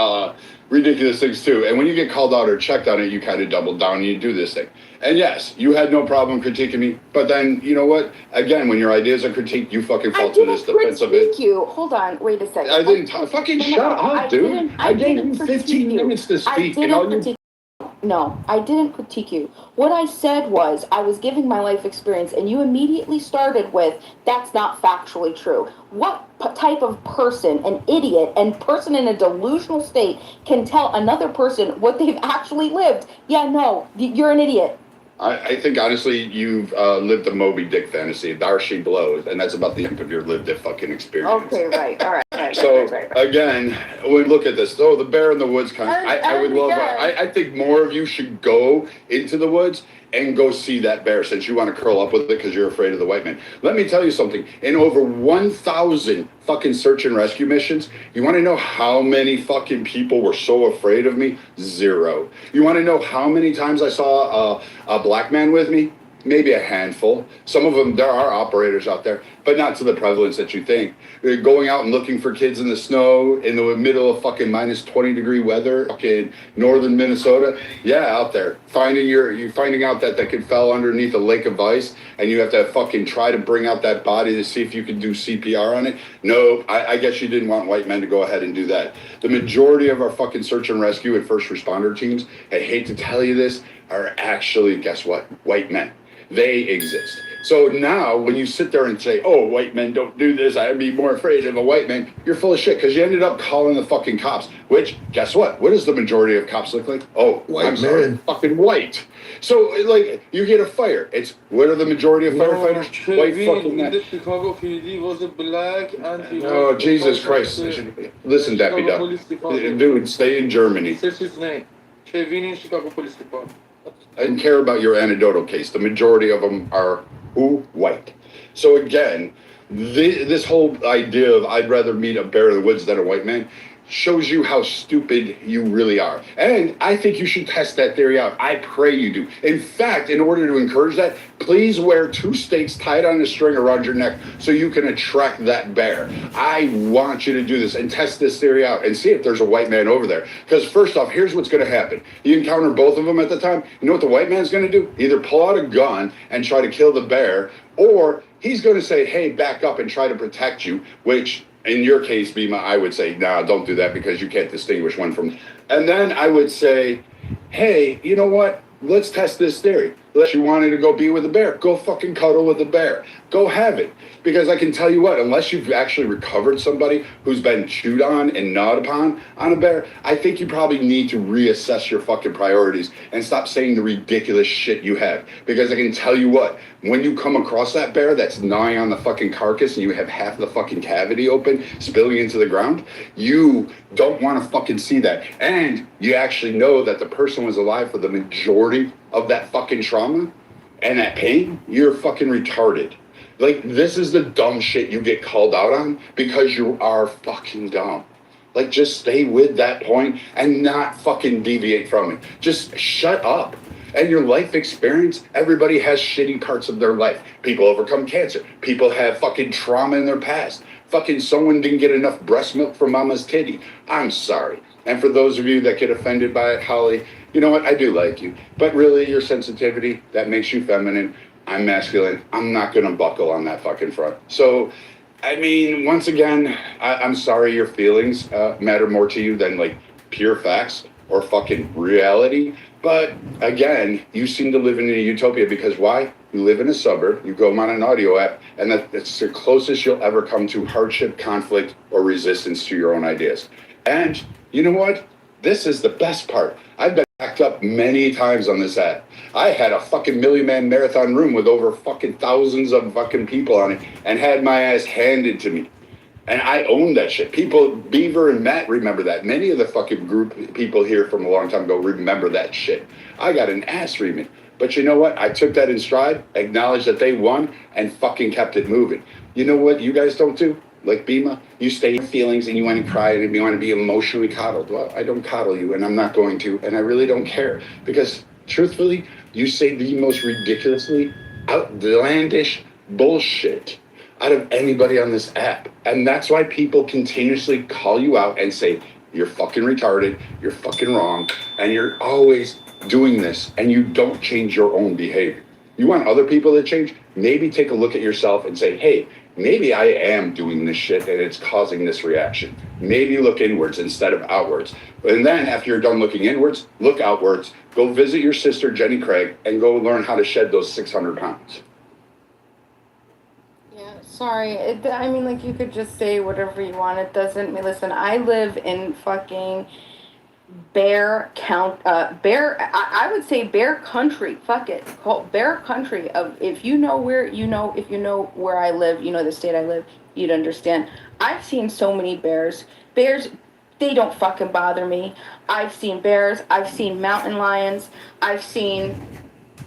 Speaker 4: ridiculous things too. And when you get called out or checked on it, you kind of double down and you do this thing. And yes, you had no problem critiquing me. But then, you know what? Again, when your ideas are critiqued, you fucking fall to this defense of it.
Speaker 5: critique you. Hold on, wait a second.
Speaker 4: I didn't fucking
Speaker 5: No,
Speaker 4: shut
Speaker 5: no,
Speaker 4: up, dude. I gave you
Speaker 5: didn't critique
Speaker 4: 15
Speaker 5: you.
Speaker 4: minutes to
Speaker 5: I
Speaker 4: speak. And
Speaker 5: didn't
Speaker 4: all you
Speaker 5: critique. No, I didn't critique you. What I said was I was giving my life experience, and you immediately started with, that's not factually true. What type of person, an idiot, and person in a delusional state can tell another person what they've actually lived? Yeah, no, you're an idiot.
Speaker 4: I think honestly you've lived a Moby Dick fantasy. There she blows, and that's about the end of your lived it fucking experience.
Speaker 5: Okay, right, all right.
Speaker 4: So
Speaker 5: right.
Speaker 4: again, we look at this. Oh, the bear in the woods kind. I would love. I think more of you should go into the woods and go see that bear since you want to curl up with it because you're afraid of the white man. Let me tell you something. In over 1,000 fucking search and rescue missions, you want to know how many fucking people were so afraid of me? 0. You want to know how many times I saw a black man with me? Maybe a handful. Some of them, there are operators out there, but not to the prevalence that you think. Going out and looking for kids in the snow in the middle of fucking minus 20-degree weather, fucking northern Minnesota. Yeah, out there. You're finding out that kid fell underneath a lake of ice and you have to fucking try to bring out that body to see if you can do CPR on it. No, I guess you didn't want white men to go ahead and do that. The majority of our fucking search and rescue and first responder teams, I hate to tell you this, are actually, guess what? White men. They exist. So now when you sit there and say, oh, white men don't do this, I'd be more afraid of a white man, you're full of shit because you ended up calling the fucking cops, which, guess what? What does the majority of cops look like? Oh,
Speaker 6: White man.
Speaker 4: Fucking white. So, like, you get a fire. It's, what are the majority of firefighters? White fucking men.
Speaker 2: Chicago PD was a black and
Speaker 4: Oh, Jesus Christ. Listen, Daffy Duck. Dude, stay in Germany.
Speaker 2: Says his name. Kevin in Chicago Police Department.
Speaker 4: I didn't care about your anecdotal case. The majority of them are white. So again, this whole idea of I'd rather meet a bear in the woods than a white man shows you how stupid you really are. And I think you should test that theory out. I pray you do. In fact, in order to encourage that, please wear 2 stakes tied on a string around your neck so you can attract that bear. I want you to do this and test this theory out and see if there's a white man over there. Because first off, here's what's going to happen. You encounter both of them at the time. You know what the white man's going to do? Either pull out a gun and try to kill the bear, or he's going to say, hey, back up and try to protect you, which in your case, Bima, I would say, nah, don't do that because you can't distinguish one from. And then I would say, hey, you know what? Let's test this theory. Unless you wanted to go be with a bear, go fucking cuddle with a bear. Go have it. Because I can tell you what, unless you've actually recovered somebody who's been chewed on and gnawed upon on a bear, I think you probably need to reassess your fucking priorities and stop saying the ridiculous shit you have. Because I can tell you what, when you come across that bear that's gnawing on the fucking carcass and you have half the fucking cavity open, spilling into the ground, you don't want to fucking see that. And you actually know that the person was alive for the majority of that fucking trauma and that pain, you're fucking retarded. Like, this is the dumb shit you get called out on because you are fucking dumb. Like, just stay with that point and not fucking deviate from it. Just shut up. And your life experience, everybody has shitty parts of their life. People overcome cancer. People have fucking trauma in their past. Fucking someone didn't get enough breast milk from mama's titty. I'm sorry. And for those of you that get offended by it, Holly, you know what? I do like you. But really, your sensitivity, that makes you feminine. I'm masculine. I'm not going to buckle on that fucking front. So, I mean, once again, I'm sorry your feelings matter more to you than, like, pure facts or fucking reality. But, again, you seem to live in a utopia because why?
Speaker 13: You live in a suburb, you go on an audio app, and that's the closest you'll ever come to hardship, conflict, or resistance to your own ideas. And you know what? This is the best part. I've been backed up many times on this app. I had a fucking million-man marathon room with over fucking thousands of fucking people on it and had my ass handed to me. And I own that shit. People, Beaver and Matt remember that. Many of the fucking group people here from a long time ago remember that shit. I got an ass reaming. But you know what? I took that in stride, acknowledged that they won, and fucking kept it moving. You know what you guys don't do? Like Bima, you stay in feelings and you want to cry and you want to be emotionally coddled. Well, I don't coddle you and I'm not going to, and I really don't care. Because truthfully, you say the most ridiculously outlandish bullshit out of anybody on this app. And that's why people continuously call you out and say, you're fucking retarded, you're fucking wrong, and you're always doing this and you don't change your own behavior. You want other people to change? Maybe take a look at yourself and say, hey, maybe I am doing this shit and it's causing this reaction. Maybe look inwards instead of outwards. And then after you're done looking inwards, look outwards, go visit your sister, Jenny Craig, and go learn how to shed those 600 pounds.
Speaker 5: Yeah, sorry. I mean, like, you could just say whatever you want. It doesn't, listen, I live in fucking I would say bear country. Fuck it. Call bear country. If you know where I live, you know the state I live, you'd understand. I've seen so many bears. Bears, they don't fucking bother me. I've seen bears, I've seen mountain lions, I've seen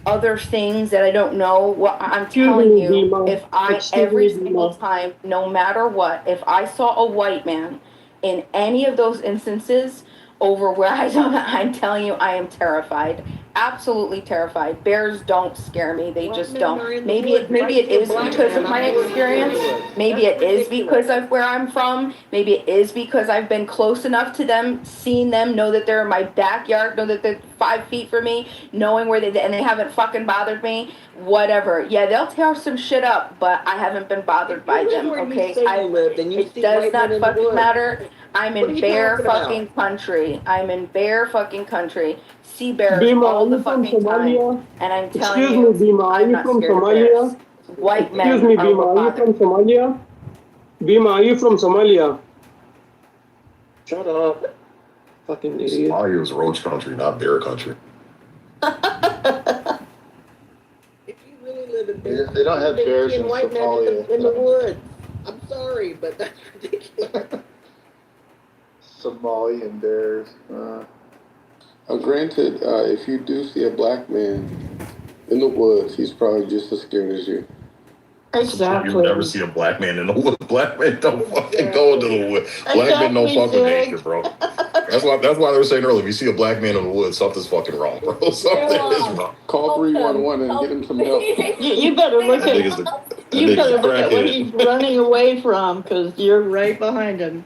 Speaker 5: other things that I don't know. Well, I'm telling you, if I every single time, no matter what, if I saw a white man in any of those instances over where I'm telling you, I am terrified. Absolutely terrified. Bears don't scare me. They just don't. Maybe it is because of my experience. Maybe it is because of where I'm from. Maybe it is because I've been close enough to them, seen them, know that they're in my backyard, know that they're 5 feet from me, knowing where and they haven't fucking bothered me. Whatever. Yeah, they'll tear some shit up, but I haven't been bothered by them. Okay, it does not fucking matter. I'm in bear fucking country. I'm in bear fucking country. See bears
Speaker 14: Bima,
Speaker 5: all the fucking time. And I'm telling you, I'm not scared of bears. White men
Speaker 14: Excuse me,
Speaker 5: are
Speaker 14: Bima,
Speaker 5: what
Speaker 14: are you
Speaker 5: bother
Speaker 14: from Somalia? Bima, are you from Somalia?
Speaker 9: Shut up. Fucking idiot.
Speaker 6: Somalia is roach country, not bear country.
Speaker 11: If you really live in bear
Speaker 7: They don't have
Speaker 11: country,
Speaker 7: bears
Speaker 11: then
Speaker 7: in
Speaker 11: white men
Speaker 7: Somalia.
Speaker 11: in the woods. I'm sorry, but that's ridiculous.
Speaker 7: Somalian bears.
Speaker 15: Granted, if you do see a black man in the woods, he's probably just as scared as you.
Speaker 6: You would never see a black man in the woods. Black men don't fucking go into the woods. Black men don't fuck with nature, bro. That's why they were saying earlier, if you see a black man in the woods, something's fucking wrong, bro. Something is wrong.
Speaker 15: Call 311 and get him some help.
Speaker 16: You better look at what he's running away from, because you're right behind him.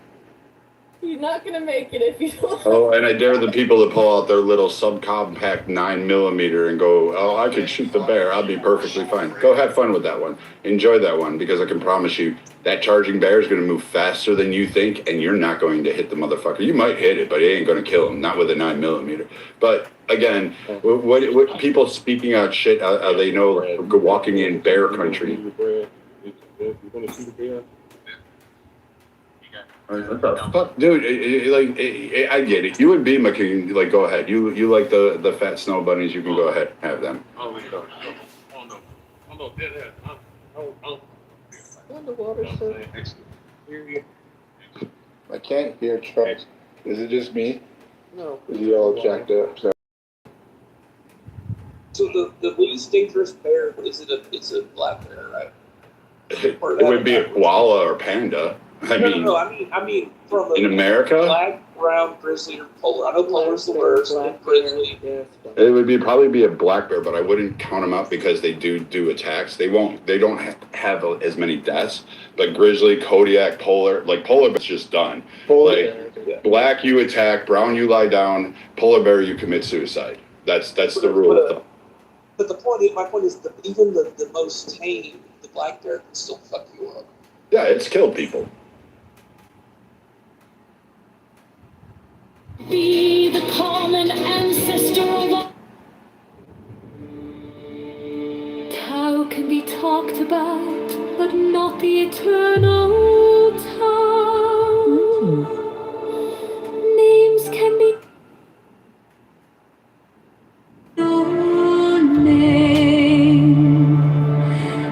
Speaker 8: You're not gonna make it if you don't.
Speaker 13: Oh, and I dare the people to pull out their little subcompact 9mm and go, oh, I could shoot the bear. I'll be perfectly fine. Go have fun with that one. Enjoy that one, because I can promise you that charging bear is going to move faster than you think, and you're not going to hit the motherfucker. You might hit it, but it ain't going to kill him. Not with a 9mm. But again, what people speaking out shit, they know walking in bear country. What the fuck, dude? I get it. You and Bima can go ahead. You like the fat snow bunnies? You can go ahead, have them.
Speaker 11: On the water, sir.
Speaker 7: I can't hear Charles. Is it just me?
Speaker 11: No.
Speaker 7: Is he all jacked up?
Speaker 9: So the least dangerous bear, it's a black bear, right?
Speaker 13: It would be a koala or panda. I
Speaker 9: mean, from
Speaker 13: in America,
Speaker 9: black, brown, grizzly, or polar. I know polar's the worst. Grizzly.
Speaker 13: it would probably be a black bear, but I wouldn't count them out because they do attacks. They don't have as many deaths. But grizzly, Kodiak, polar bear's just done. Black you attack, brown you lie down, polar bear you commit suicide. That's the rule.
Speaker 9: But my point is, even the most tame, the black bear can still fuck you up.
Speaker 13: Yeah, it's killed people.
Speaker 3: Be the common ancestor of all. talked about, but not the eternal town. Names can be your name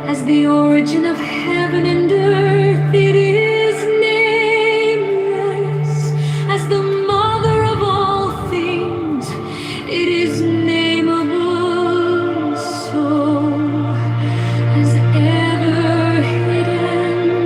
Speaker 3: as the origin of heaven and earth. It is nameless as the mother of all things. It is nameable, so as ever hidden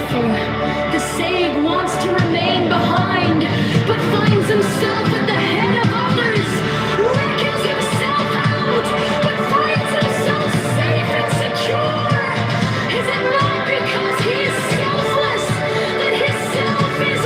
Speaker 3: therefore, the sage wants to remain behind, but finds himself at the head of others, reckons himself out, but finds himself safe and secure. Is it not because he is selfless that his self is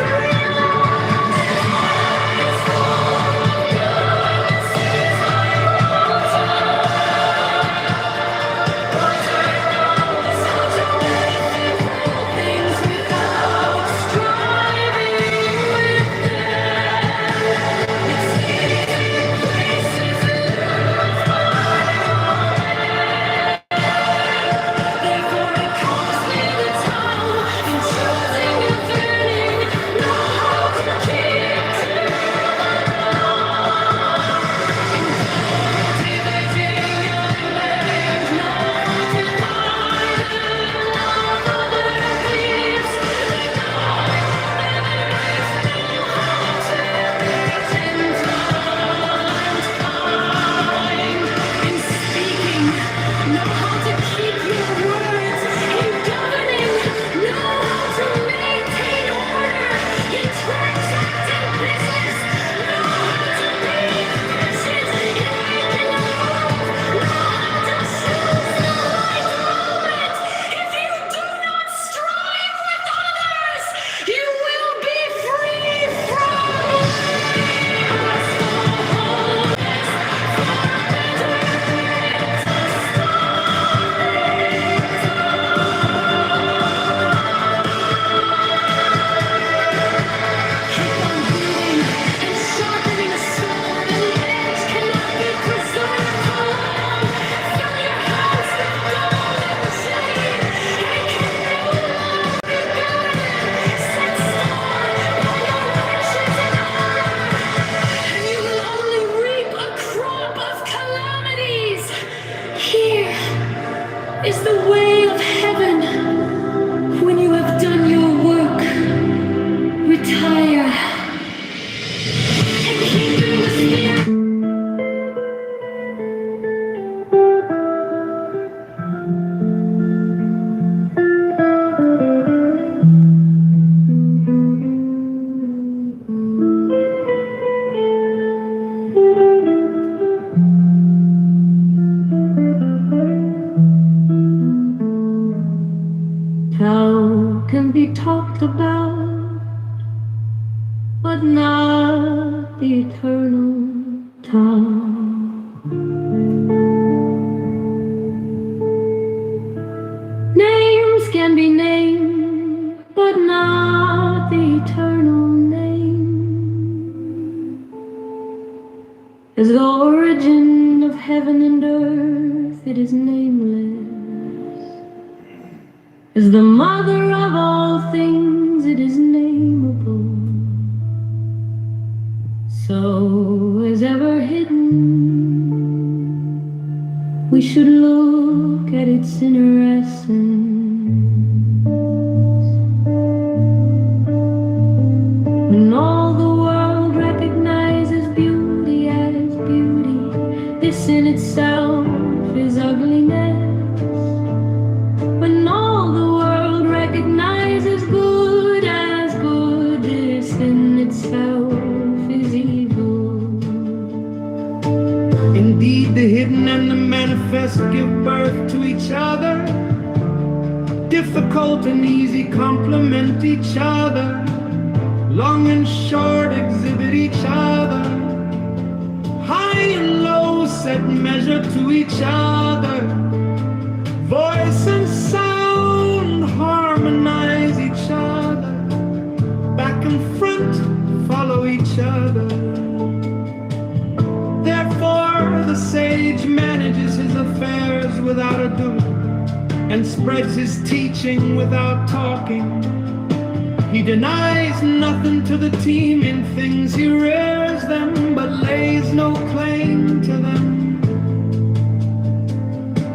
Speaker 3: is the way of heaven. When you have done your work, retire and keep in the spirit. How can be talked about, but not the eternal Tao. Names can be named, but not the eternal name. As the origin of heaven and earth, it is nameless. As the mother of all things, it is nameable. So as ever hidden, we should look at its inner essence. When all the world recognizes beauty as beauty, this in itself is ugliness. When all the world recognizes good as good, this in itself is evil.
Speaker 1: Indeed, the hidden and the manifest give birth to each other. Difficult and easy complement each other. Long and short exhibit each other. High and low set measure to each other. Voice and sound harmonize each other. Back and front follow each other. Therefore the sage manages his affairs without ado, and spreads his teaching without talking. He denies nothing to the team in things he rears them, but lays no claim to them.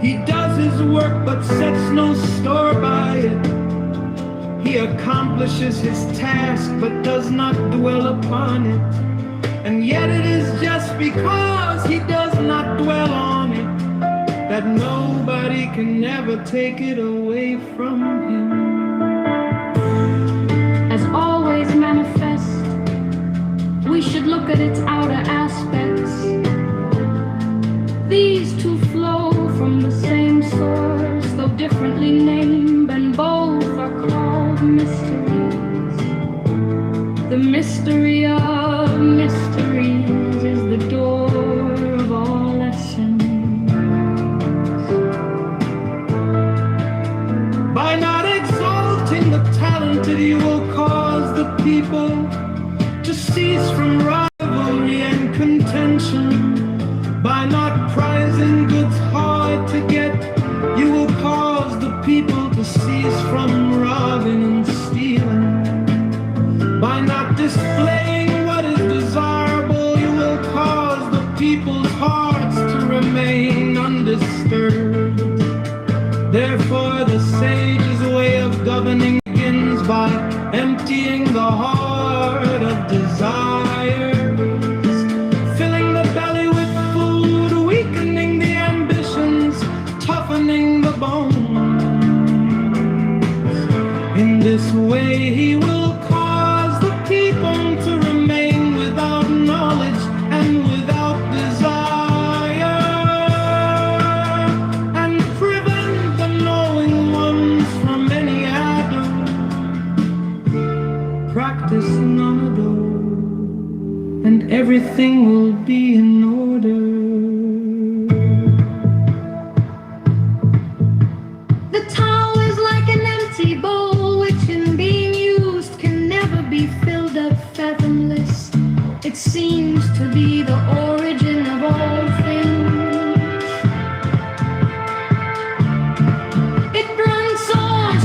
Speaker 1: He does his work but sets no store by it. He accomplishes his task but does not dwell upon it. And yet it is just because he does not dwell on it that nobody can ever take it away from him.
Speaker 3: its outer aspects. These two flow from the same source, though differently named, and both are called mysteries. The mystery of mysteries is the door of all essence.
Speaker 1: By not exalting the talented, you will cause the people to cease from rivalry and contention. By not prizing goods hard to get, you will cause the people to cease from robbing and stealing. By not displaying what is desirable, you will cause the people's hearts to remain undisturbed. Therefore, the sage's way of governing begins by emptying the heart of desires, filling the belly with food, weakening the ambitions, toughening the bones. In this way, he will cause the people to remain without knowledge and without desire, and prevent the knowing ones from any adder. Practice none of those, and everything will be in order.
Speaker 3: The towel is like an empty bowl, which in being used can never be filled up fathomless. It seems to be the origin of all things. It runs so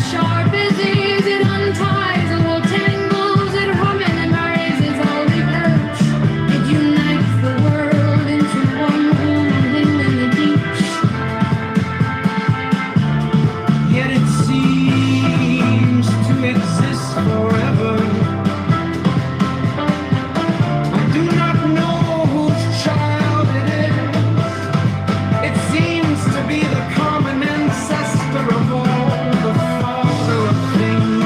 Speaker 3: sharp as is, it unties all tangles, it harmonizes all the earth. It unites the world into one whole thing in the deeps.
Speaker 1: Yet it seems to exist forever. I do not know whose child it is. It seems to be the common ancestor of all, the father of things.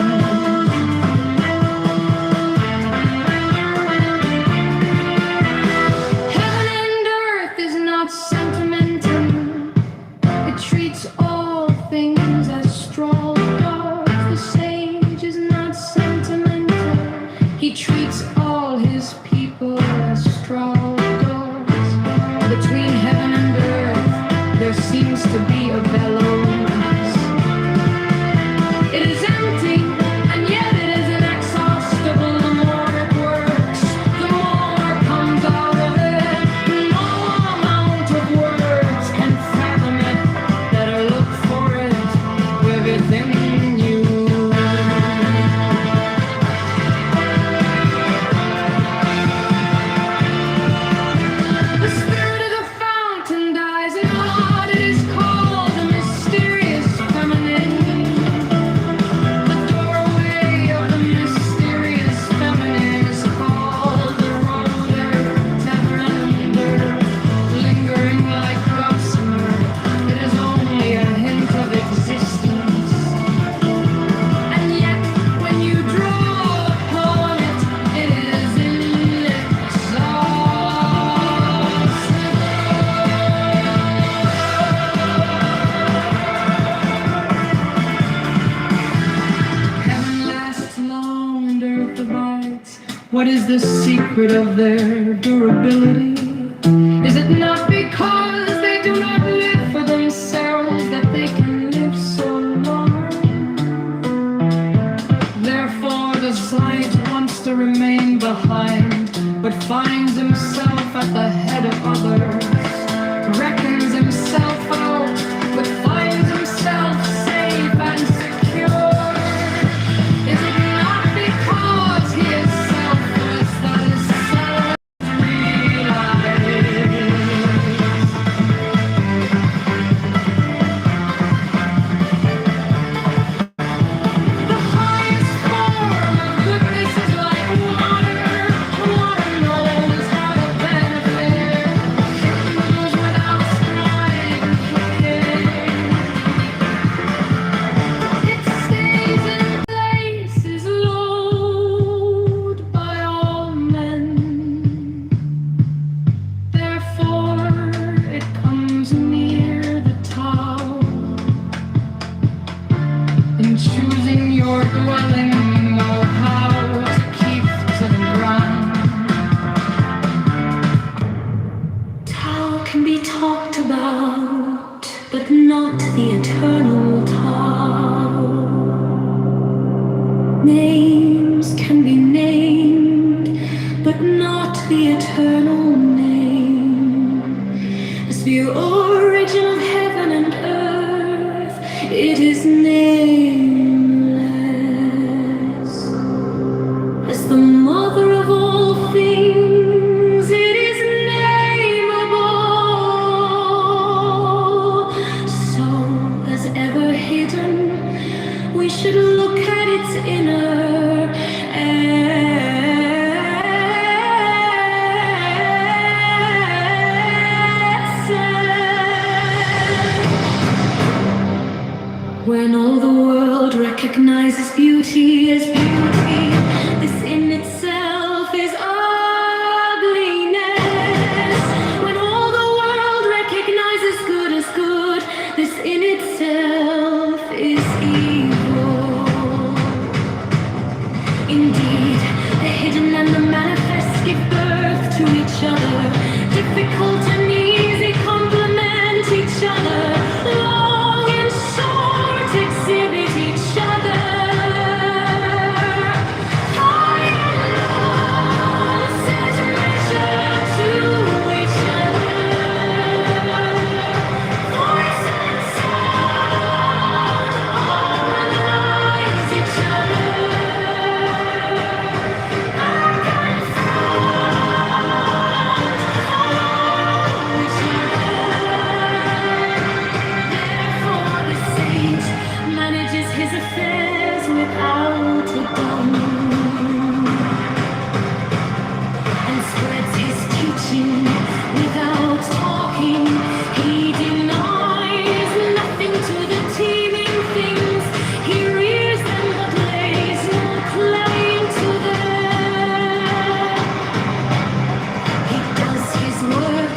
Speaker 3: Heaven and earth is not sentimental. It treats all things as straw dogs. The sage is not sentimental. He treats all his people as straw dogs. Between heaven and earth, there seems to be a bellows. It is empty, and yet it is inexhaustible. The more it works, the more comes out of it. No amount of words can fathom it. Better look for it within you. The spirit of the fountain dies not. It is called the mysterious feminine. The doorway of the mysterious feminine is called the road earth, ever and under, lingering like gossamer. It is only a hint of existence. And yet, when you draw upon it, it is Heaven lasts long and earth abides. What is the secret of their durability? Is it not because they do not live for themselves that they can live so long? Therefore, the sage wants to remain behind, but finds himself at the head of others, reckons himself out, but finds himself safe and secure. Is it not because he is selfless that his the highest form of goodness is like water. Water knows how to benefit.
Speaker 1: dwelling know how to keep to the ground. Tao can be talked about, but not the eternal Tao. Names can be named, but not the eternal name. As the origin of heaven and earth, it is nameless. As the mother of all things, it is nameable. So, as ever hidden, we should look at its inner essence. When all the world recognizes beauty as beauty, this in itself is ugliness. When all the world recognizes good as good, this in itself is evil. Indeed, the hidden and the manifest give birth to each other. Difficult and easy complement each other. Long and short exhibit each other. High and low set measure to each other. Voice and sound harmonize each other. Therefore the sage manages his affairs without a gun, and spreads his teaching without talking. He denies nothing to the teeming things. He rears them but lays no claim to them. He does his work,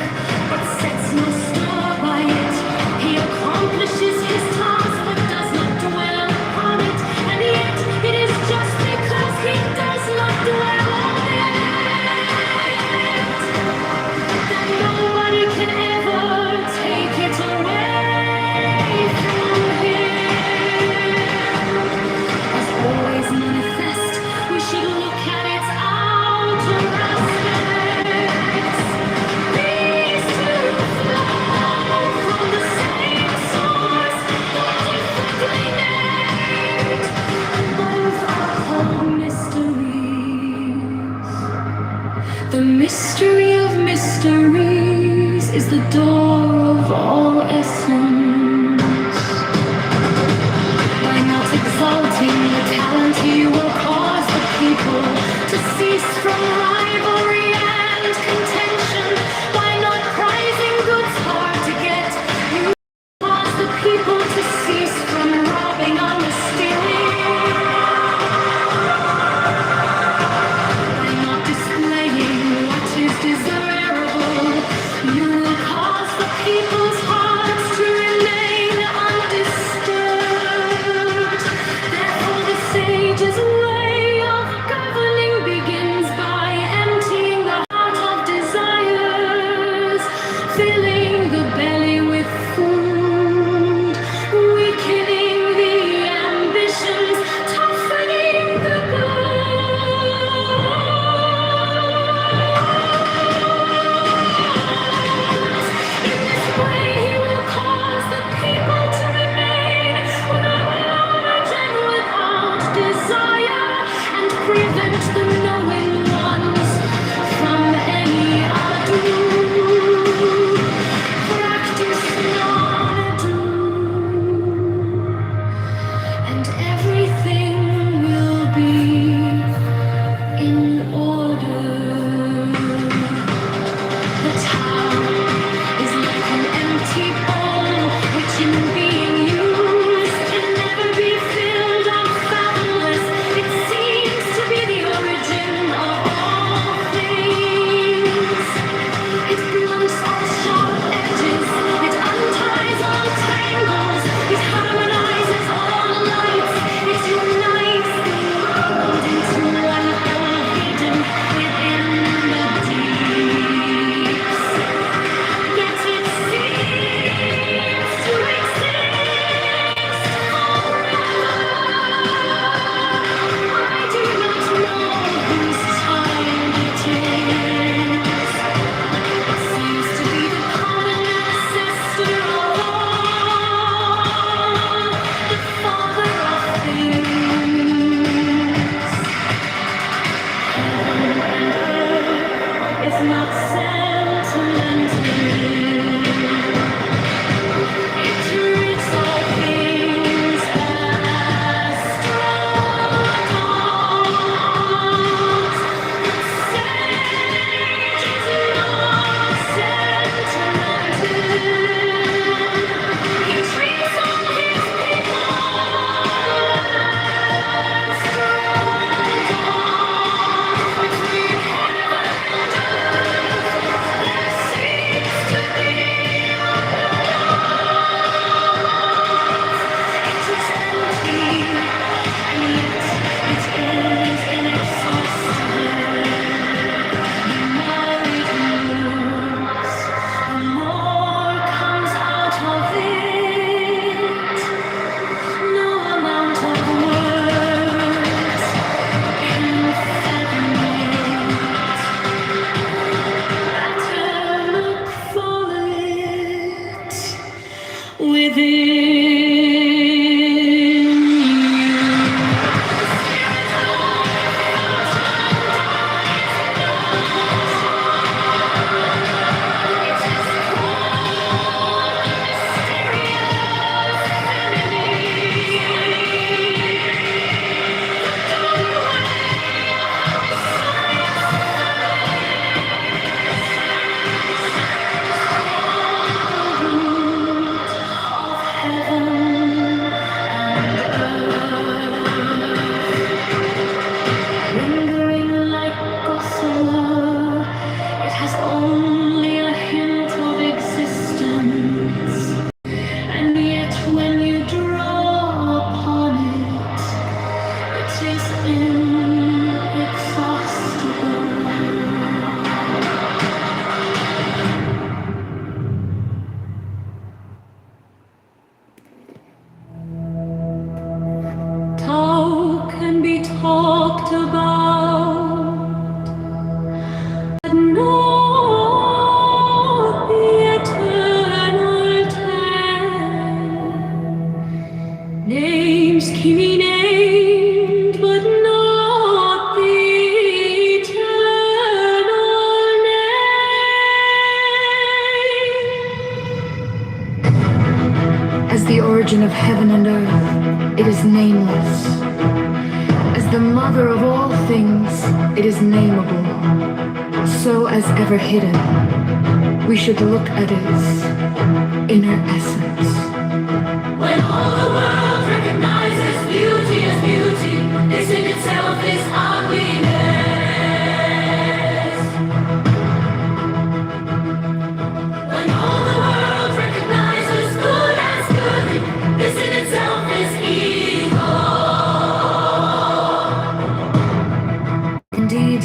Speaker 1: but sets no store by it. He accomplishes his task, but does not dwell upon it. And yet, it is just because he does not dwell on it that nobody can ever take it away from him. As always manifest, we should look at its outer aspects. These two flow from the same source, but differently named. Both are called mysteries. The mystery of mysteries is the door of all essence. By not exalting the talent, he will cause the people to cease from rivalry and contention. By not prizing goods hard to get, you cause the people to cease from robbing or stealing. By not displaying what is desirable, you will cause the people's hearts to remain undisturbed. Therefore the sage is
Speaker 3: is inexhaustible. Talk can be talked about, but not the eternal tale. Names can be named, but not the eternal name. As the origin of heaven and earth, it is nameless. As the mother of all things, it is nameable. So as ever hidden, we should look at its inner essence. When all the world recognizes beauty as beauty, this in itself is ugliness. When all the world recognizes good as good, this in itself is evil. Indeed,